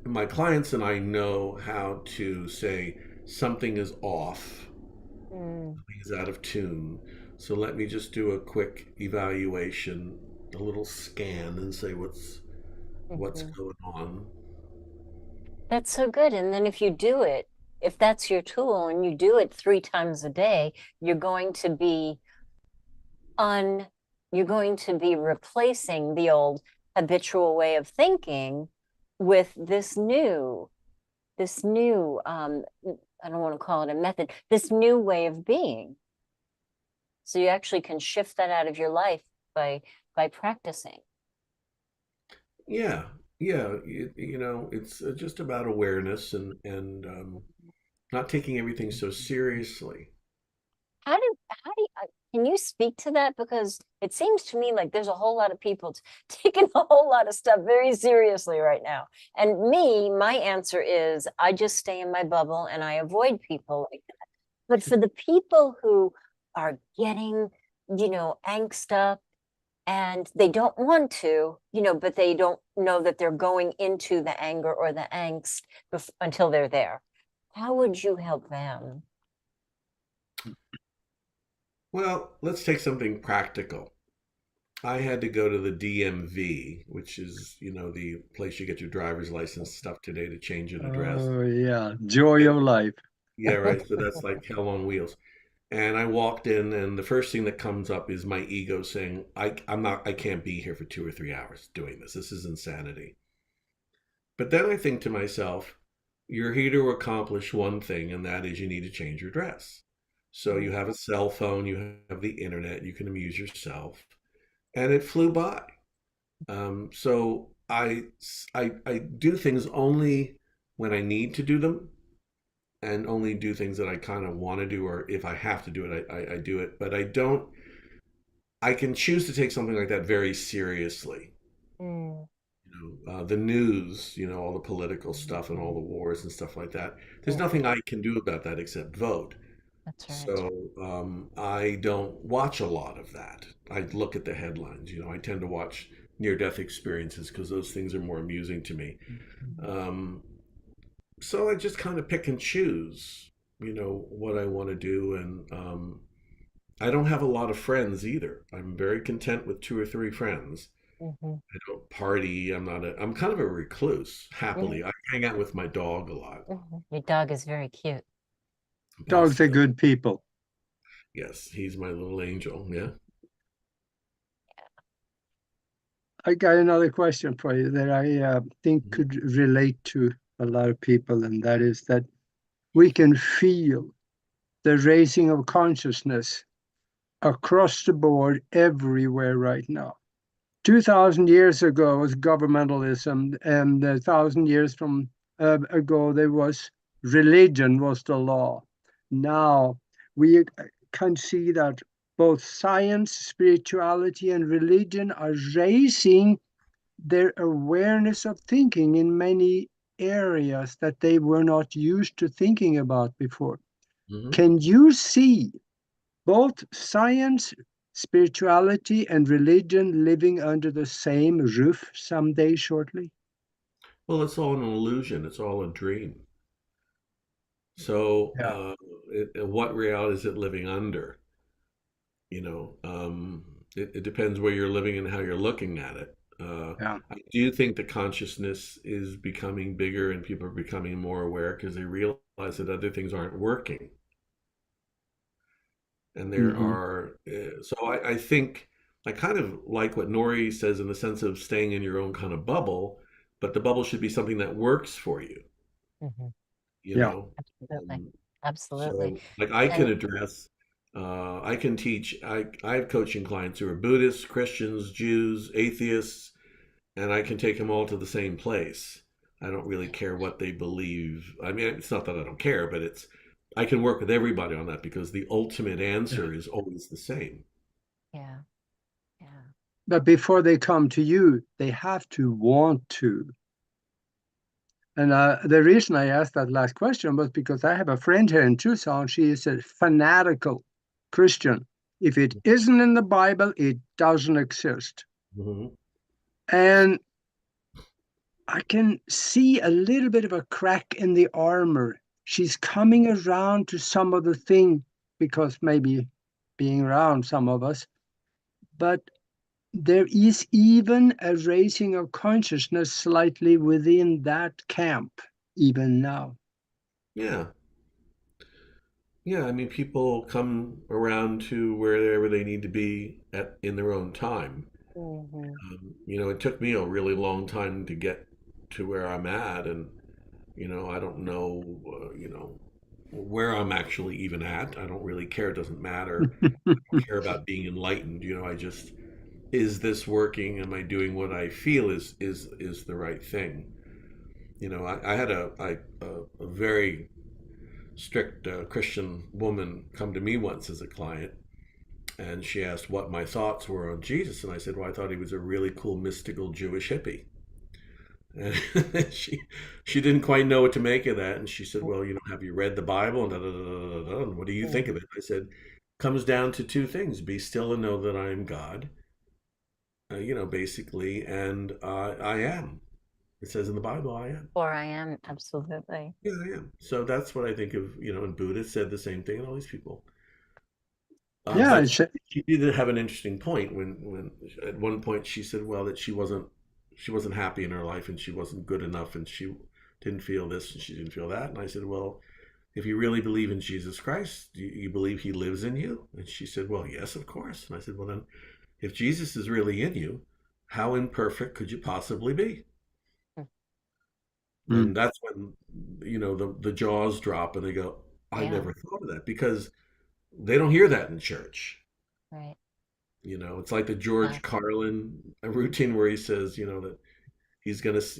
my clients and I know how to say something is off, Mm-hmm. something is out of tune. So let me just do a quick evaluation, a little scan, and say what's Mm-hmm. going on. That's so good. And then if that's your tool and you do it 3 times a day, you're going to be un you're going to be replacing the old habitual way of thinking with this this new, I don't want to call it a method, this new way of being. So you actually can shift that out of your life by practicing. Yeah, yeah. It's just about awareness and not taking everything so seriously. Can you speak to that? Because it seems to me like there's a whole lot of people taking a whole lot of stuff very seriously right now. And my answer is I just stay in my bubble and I avoid people like that. But for the people who are getting, angst up and they don't want to, but they don't know that they're going into the anger or the angst until they're there, how would you help them? Well, let's take something practical. I had to go to the DMV, which is, the place you get your driver's license stuff today to change an address. Oh, yeah. Joy of life. Yeah, right. So that's like hell on wheels. And I walked in, and the first thing that comes up is my ego saying, I can't be here for 2 or 3 hours doing this. This is insanity. But then I think to myself, you're here to accomplish one thing, and that is you need to change your dress. So you have a cell phone, you have the internet, you can amuse yourself, and it flew by. So I do things only when I need to do them, and only do things that I kind of want to do, or if I have to do it, I do it. But I don't. I can choose to take something like that very seriously. Mm, The news, all the political stuff and all the wars and stuff like that. There's yeah, nothing I can do about that except vote. that's right. So I don't watch a lot of that. I look at the headlines. I tend to watch near-death experiences because those things are more amusing to me. Um, so I just kind of pick and choose, what I want to do, and I don't have a lot of friends either. I'm very content with 2 or 3 friends. Mhm. I don't party. I'm kind of a recluse, happily. I hang out with my dog a lot. Your dog is very cute. Dogs are Bosco. good people. Yes, he's my little angel. Yeah. I got another question for you that I think Mhm. could relate to a lot of people, and that is that we can feel the raising of consciousness across the board everywhere right now. 2,000 years ago was governmentalism, and 1,000 years from ago there was religion was the law. Now we can see that both science, spirituality, and religion are raising their awareness of thinking in many areas that they were not used to thinking about before. Mhm. Can you see both science, spirituality, and religion living under the same roof someday shortly? Well, it's all an illusion. It's all a dream. So, Yeah, what reality is it living under? It depends where you're living and how you're looking at it. yeah. I do think the consciousness is becoming bigger and people are becoming more aware because they realize that other things aren't working. And there Hmm. are, so I think I kind of like what Nori says in the sense of staying in your own kind of bubble, but the bubble should be something that works for you, Mhm. you Yeah. know? Absolutely. Um, Absolutely. So, like, I can And address, I can teach, I have coaching clients who are Buddhists, Christians, Jews, atheists, and I can take them all to the same place. I don't really care what they believe. I mean, it's not that I don't care, but I can work with everybody on that because the ultimate Yeah. answer is always the same. yeah, yeah. But before they come to you, they have to want to. And the reason I asked that last question was because I have a friend here in Tucson. She is a fanatical Christian. If it isn't in the Bible, it doesn't exist. Hmm. And I can see a little bit of a crack in the armor. She's coming around to some of the thing because maybe being around some of us, but there is even a raising of consciousness slightly within that camp, even now. Yeah. Yeah. I mean, people come around to wherever they need to be in their own time. Mhm. It took me a really long time to get to where I'm at, and I don't know, where I'm actually even at. I don't really care. It doesn't matter. I don't care about being enlightened. I just, is this working? Am I doing what I feel is the right thing? I had a very strict Christian woman come to me once as a client, and she asked what my thoughts were on Jesus, and I said, well, I thought he was a really cool mystical Jewish hippie. And she didn't quite know what to make of that, and she said, well, have you read the Bible, and da, da, da, da, da, da, and what do you think of it? I said, comes down to two things: be still and know that I am God, basically, and I am. It says in the Bible, I am. Or I am, absolutely. Yeah, I am. So that's what I think of, and Buddha said the same thing, and all these people. Yeah, But she did have an interesting point when at one point she said, well, that she wasn't happy in her life, and she wasn't good enough, and she didn't feel this and she didn't feel that. And I said, well, if you really believe in Jesus Christ, do you believe he lives in you? And she said, well, yes, of course. And I said, well, then if Jesus is really in you, how imperfect could you possibly be? Mm. And that's when, the jaws drop and they go, I Yeah. never thought of that, because they don't hear that in church. Right. It's like the George Carlin routine where he says, that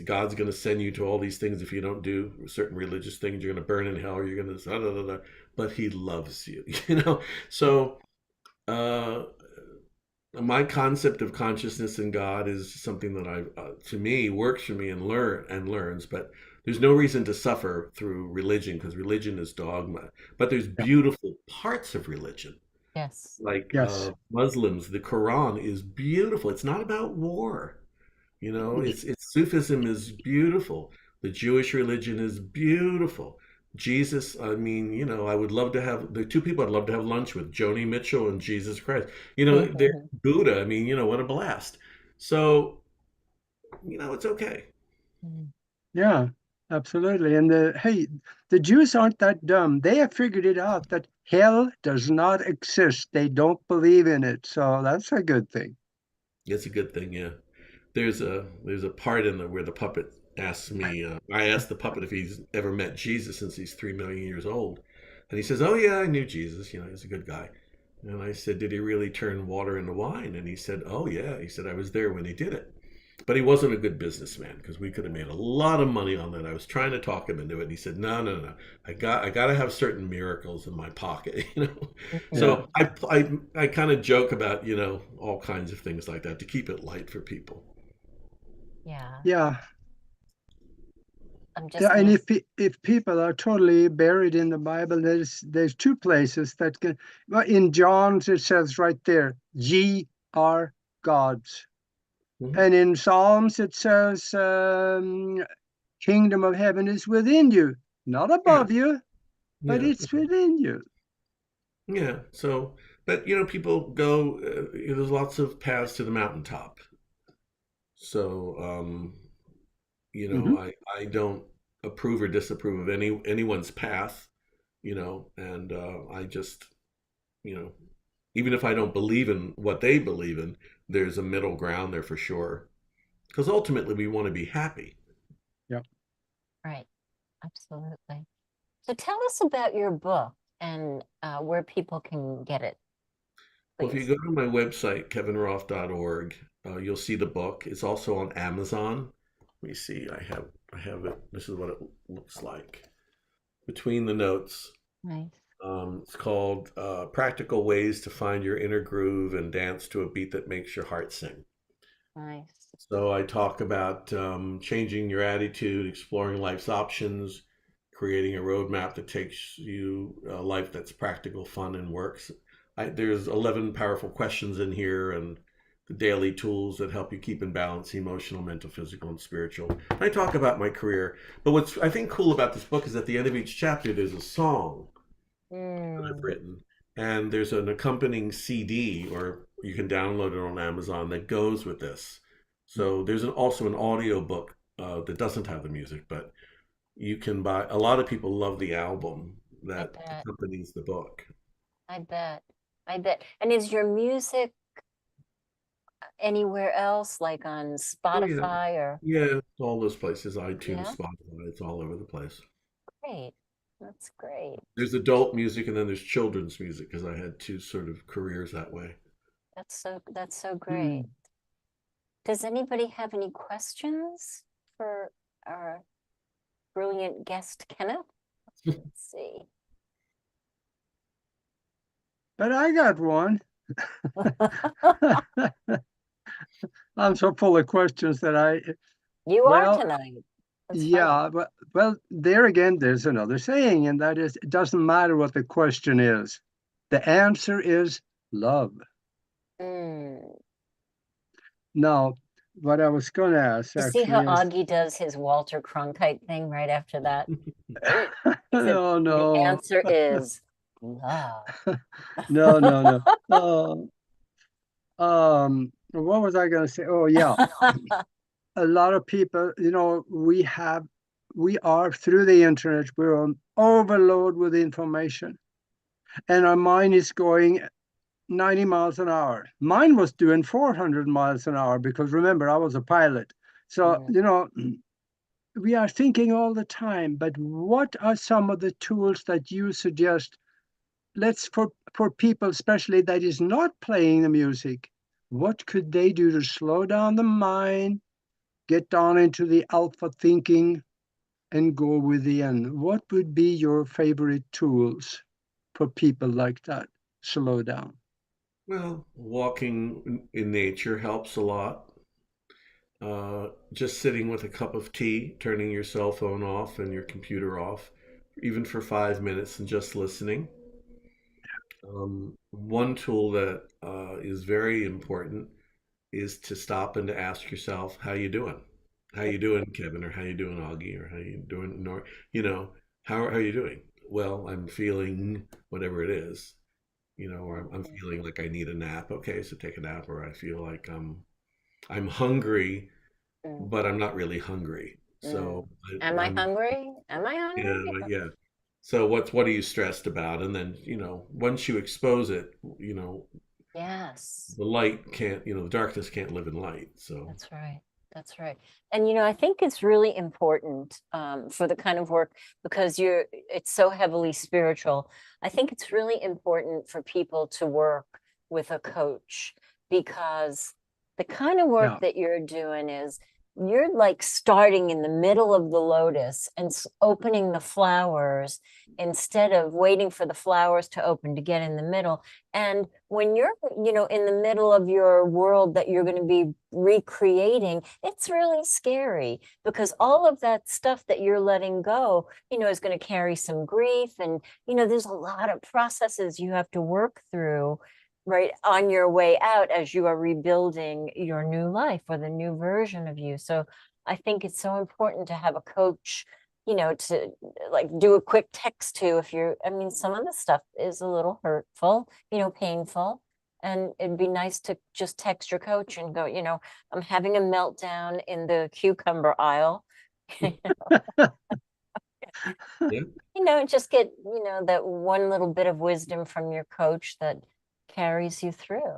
God's gonna send you to all these things if you don't do certain religious things. You're gonna burn in hell. You're gonna da, da, da, da, but he loves you. So uh, my concept of consciousness and God is something that to me, works for me and learns. But there's no reason to suffer through religion, because religion is dogma. But there's Yeah. beautiful parts of religion. Yes. Like Yes. Muslims, the Quran is beautiful. It's not about war. It's Sufism is beautiful. The Jewish religion is beautiful. Jesus, I mean, I would love to have the two people I'd love to have lunch with, Joni Mitchell and Jesus Christ. They're Buddha. I mean, what a blast. So, it's okay. Yeah, absolutely. And the Jews aren't that dumb. They have figured it out that hell does not exist. They don't believe in it. So that's a good thing. It's a good thing, yeah. There's a part in where the puppet asks me. I asked the puppet if he's ever met Jesus since he's 3 million years old, and he says, "Oh yeah, I knew Jesus. He's a good guy." And I said, "Did he really turn water into wine?" And he said, "Oh yeah." He said, "I was there when he did it." But he wasn't a good businessman, because we could have made a lot of money on that. I was trying to talk him into it, and he said, "No, no, no. I got to have certain miracles in my pocket." So I kind of joke about all kinds of things like that to keep it light for people. Yeah. Yeah. I'm Yeah, and just if people are totally buried in the Bible, there's two places that can. Well, in John's it says right there, "Ye are gods," Mhm. and in Psalms it says, "Kingdom of heaven is within you, not above you, but Yeah, it's within you." yeah. So, but people go. There's lots of paths to the mountaintop. So, Mhm. I don't approve or disapprove of anyone's path. And I just, you know, even if I don't believe in what they believe in, there's a middle ground there for sure. Because ultimately, we want to be happy. Yep. right. Absolutely. So tell us about your book and where people can get it, Well, if you please. go to my website, kevinroth.org, you'll see the book. It's also on Amazon. Let me see. I have it. This is what it looks like. Between the notes, Nice. it's called "Practical Ways to Find Your Inner Groove and Dance to a Beat That Makes Your Heart Sing." Nice. So I talk about changing your attitude, exploring life's options, creating a roadmap that takes you a life that's practical, fun, and works. There's 11 powerful questions in here, and the daily tools that help you keep in balance: emotional, mental, physical, and spiritual. I talk about my career, but what's I think cool about this book is at the end of each chapter there's a song that I've written, and there's an accompanying CD, or you can download it on Amazon, that goes with this. So there's also an audio book that doesn't have the music, but you can buy. A lot of people love the album I that bet. accompanies the book. I bet. I bet. And is your music anywhere else, like on Oh, yeah. Spotify or? Yeah, all those places, iTunes, Yeah, Spotify, it's all over the place. great. That's great. There's adult music and then there's children's music because I had two sort of careers that way. That's so Hmm. great. Does anybody have any questions for our brilliant guest, Kenneth? Let's see. But I got one. I'm so full of questions that You are well, tonight. That's funny. yeah, well, there again, there's another saying, and that is, it doesn't matter what the question is. The answer is love. Mm. Now, what I was going to ask You see how actually is, Augie does his Walter Cronkite thing right after that? He said, no, the no, answer is love. no. What was I going to say? Oh, yeah. A lot of people, we are through the internet, we're on overload with information, and our mind is going 90 miles an hour. Mine was doing 400 miles an hour because remember, I was a pilot. So, we are thinking all the time, but what are some of the tools that you suggest? Let's for people, especially that is not playing the music, what could they do to slow down the mind, get down into the alpha thinking, and go within? What would be your favorite tools for people like that? Slow down. Well, walking in nature helps a lot. Just sitting with a cup of tea, turning your cell phone off and your computer off, even for 5 minutes, and just listening. One tool that is very important is to stop and to ask yourself, "How you doing? How you doing, Kevin? Or how you doing, Augie? Or how you doing, Nor? You know, how are you doing? Well, I'm feeling whatever it is. Or I'm feeling like I need a nap. Okay, so take a nap. Or I feel like I'm hungry, Mm, but I'm not really hungry. mm. So Am I I'm hungry? Am I yeah, hungry? yeah. So what are you stressed about? And then once you expose it, Yes. the light can't, the darkness can't live in light. So That's right. That's right. And I think it's really important for the kind of work, because it's so heavily spiritual. I think it's really important for people to work with a coach, because the kind of work Yeah. that you're doing is you're like starting in the middle of the lotus and opening the flowers instead of waiting for the flowers to open to get in the middle. And when you're, in the middle of your world that you're going to be recreating, it's really scary, because all of that stuff that you're letting go, is going to carry some grief. And, there's a lot of processes you have to work through right on your way out as you are rebuilding your new life or the new version of you. So I think it's so important to have a coach, to like do a quick text to, some of the stuff is a little hurtful, painful. And it'd be nice to just text your coach and go, I'm having a meltdown in the cucumber aisle. yeah, Just get, that one little bit of wisdom from your coach that carries you through.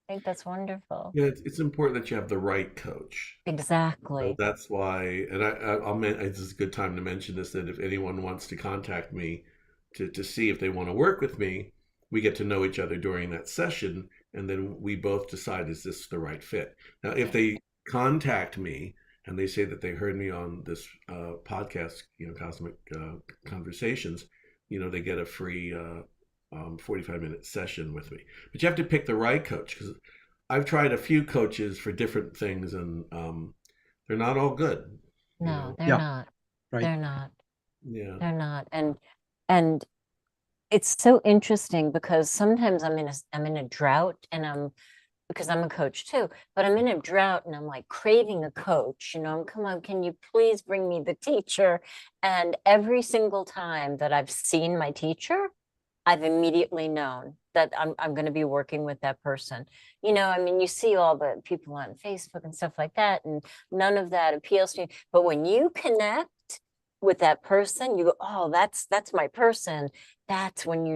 I think that's wonderful. yeah, it's important that you have the right coach. So Exactly. that's why, and this is a good time to mention this, that if anyone wants to contact me to see if they want to work with me, we get to know each other during that session, and then we both decide, is this the right fit? Now, if they contact me and they say that they heard me on this podcast, Cosmic Conversations, they get a free 45-minute session with me. But you have to pick the right coach, because I've tried a few coaches for different things, and they're not all good. No, they're Yeah, not. right. They're not. Yeah. They're not. And it's so interesting, because sometimes I'm in a drought, and because I'm a coach too, but I'm in a drought and I'm like craving a coach, come on, can you please bring me the teacher? And every single time that I've seen my teacher, I've immediately known that I'm going to be working with that person. You see all the people on Facebook and stuff like that, and none of that appeals to me. But when you connect with that person, you go, oh, that's my person. That's when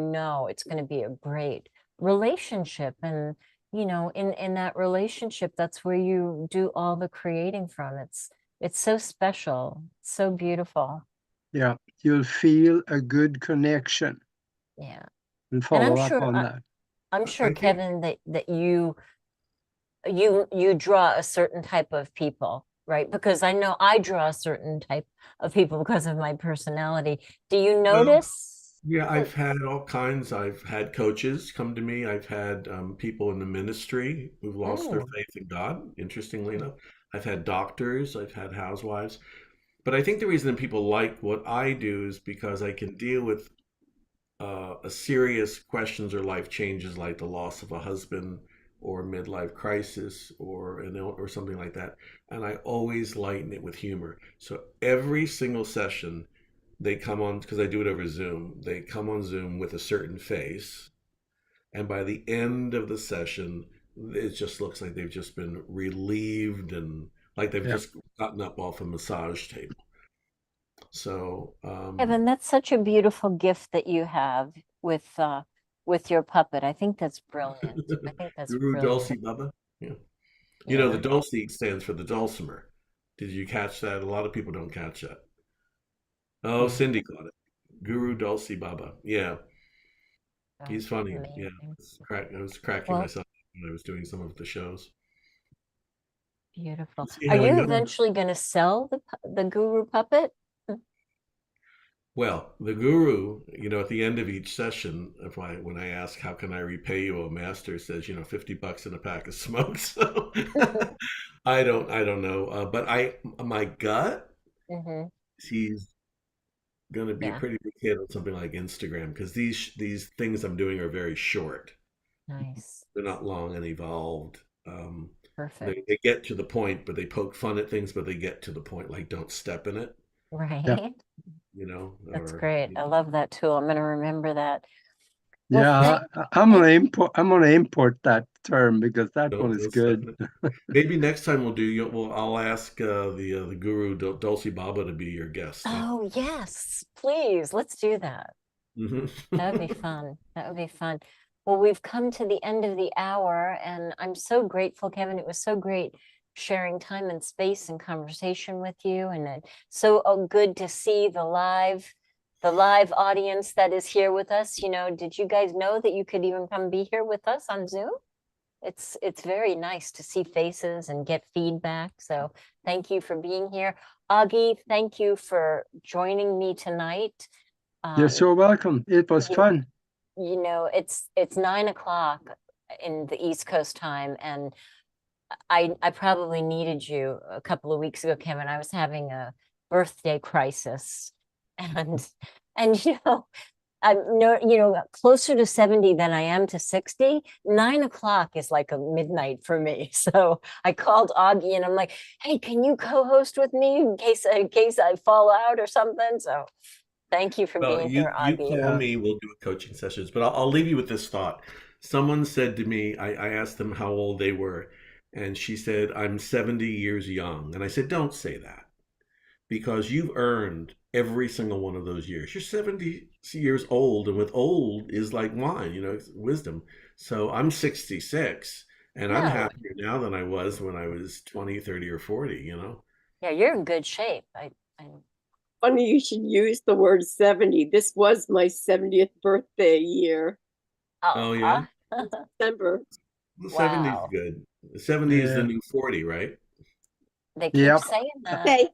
it's going to be a great relationship. And you know, in that relationship, that's where you do all the creating from. It's so special, so beautiful. Yeah, you'll feel a good connection Yeah. and And follow up on that. I'm I sure, think Kevin, that you draw a certain type of people, right? Because I know I draw a certain type of people because of my personality. Do you well, notice? yeah, I've had all kinds. I've had coaches come to me. I've had people in the ministry who've lost their Mm, faith in God, interestingly enough. I've had doctors, I've had housewives. But I think the reason people like what I do is because I can deal with a serious questions or life changes like the loss of a husband or midlife crisis or something like that. And I always lighten it with humor. So every single session they come on, because I do it over Zoom, they come on Zoom with a certain face. And by the end of the session, it just looks like they've just been relieved and like they've Yeah. just gotten up off a massage table. So, Kevin, that's such a beautiful gift that you have with your puppet. I think that's brilliant. I think that's Guru brilliant. Dulce Baba. Yeah. You know, the Yeah. Dulce stands for the dulcimer. Did you catch that? A lot of people don't catch that. Oh, Mm, Cindy caught it. Guru Dulce Baba. Yeah, oh, he's funny. Yeah, amazing. I was cracking Well, myself when I was doing some of the shows. beautiful. See Are how he you goes. eventually going to sell the guru puppet? Well, the guru, you know, at the end of each session, when I ask how can I repay you, a master says, you know, $50 in a pack of smokes. So I don't know. But my gut, Hmm. he's going to be a Yeah, pretty big hit on something like Instagram because these things I'm doing are very short. nice. They're not long and evolved. Perfect. They get to the point, but they poke fun at things, but they get to the point. Like, don't step in it, Yeah. Right. you know, That's or great. I love that tool. I'm going to remember that. Well, Yeah, I'm gonna import that term because that one is don't step good. in it. Maybe next time we'll do. I'll ask the guru Dulce Baba to be your guest. Huh? oh, yes, please. Let's do that. Mhm. That would be fun. That would be fun. Well, we've come to the end of the hour, and I'm so grateful, Kevin. It was so great sharing time and space and conversation with you, and so good to see the live audience that is here with us. You know, did you guys know that you could even come be here with us on Zoom? It's very nice to see faces and get feedback. So thank you for being here. Augie, thank you for joining me tonight. You're Um, so welcome. It was you, fun. you know, it's 9 o'clock in the East Coast time, and I probably needed you a couple of weeks ago, Kevin. I was having a birthday crisis, and you know, I'm no, you know, closer to 70 than I am to 60. 9 o'clock is like a midnight for me. So I called Augie and I'm like, hey, can you co-host with me in case I fall out or something? So thank you for Well, being here, you Augie. call Yeah. me. We'll do coaching sessions. But I'll leave you with this thought. Someone said to me, I asked them how old they were, and she said, "I'm 70 years young." And I said, "Don't say that." Because you've earned every single one of those years. You're 70 years old, and with old is like wine, you know, it's wisdom. So I'm 66, and I'm No, happier now than I was when I was 20, 30, or 40, you know? yeah, you're in good shape. I Funny you should use the word 70. This was my 70th birthday year, Oh, yeah? oh, December. The 70 is wow. good. The 70 is the Yeah. new 40, right? They keep Yep. saying that. Okay,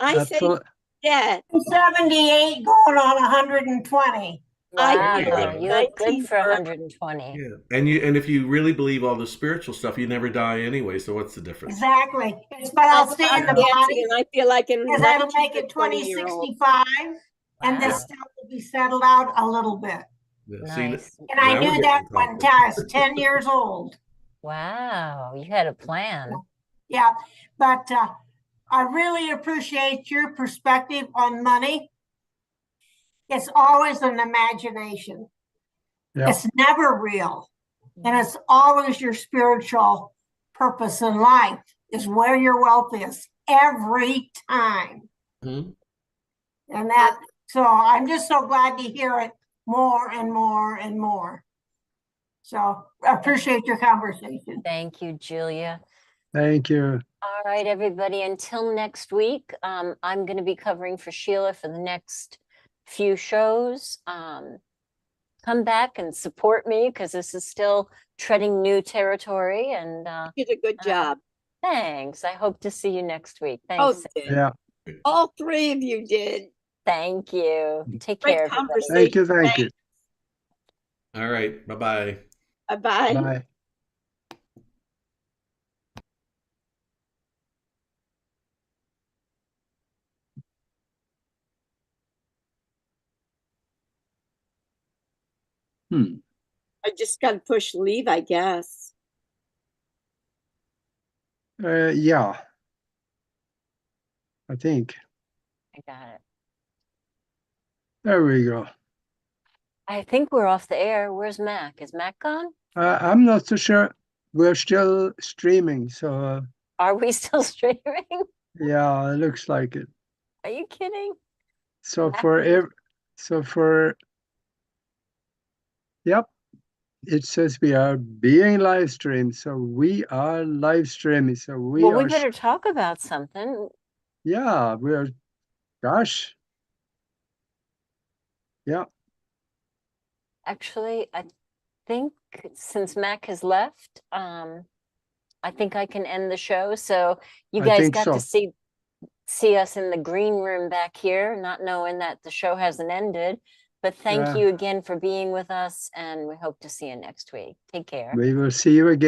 I say Absolutely. that. 78 going on 120. I There feel you like Wow, go. you look good 19 for birth. 120. Yeah. And if you really believe all the spiritual stuff, you never die anyway, so what's the difference? Exactly. But I'll stay in the Nancy, body and I feel like a because that'll 19 make to it 20-year-old. 2065, and Wow, this stuff will be settled out a little bit. Yeah. nice. And I Now we're knew getting that to when talk. I was 10 years old. Wow, you had a plan. Yeah, but I really appreciate your perspective on money. It's always an imagination. Yeah. It's never real. And it's always your spiritual purpose in life is where your wealth is every time. Mhm. And that, so I'm just so glad to hear it more and more and more. So I appreciate your conversation. Thank you, Julia. Thank you. All right, everybody, until next week, I'm going to be covering for Sheila for the next few shows. Come back and support me because this is still treading new territory. And You did a good job. thanks. I hope to see you next week. Oh, Thanks. did. Yeah. All three of you did. Thank you. Take Great care, everybody. conversation. Thank you. Thank you. All right. Bye-bye. Bye-bye. Bye. I just got to push leave, I guess. Yeah. I think. I got it. There we go. I think we're off the air. Where's Mac? Is Mac gone? I'm not so sure. We're still streaming, so Are we still streaming? yeah, it looks like it. Are you kidding? So Mac for is- yep, it says we are being live streamed. So we are live streaming. So we Well, are we better talk about something. yeah, we are gosh. Yeah. Actually, I think since Mac has left, I think I can end the show. So you I guys think got to so. see us in the green room back here, not knowing that the show hasn't ended. But thank Yeah. you again for being with us, and we hope to see you next week. Take care. We will see you again.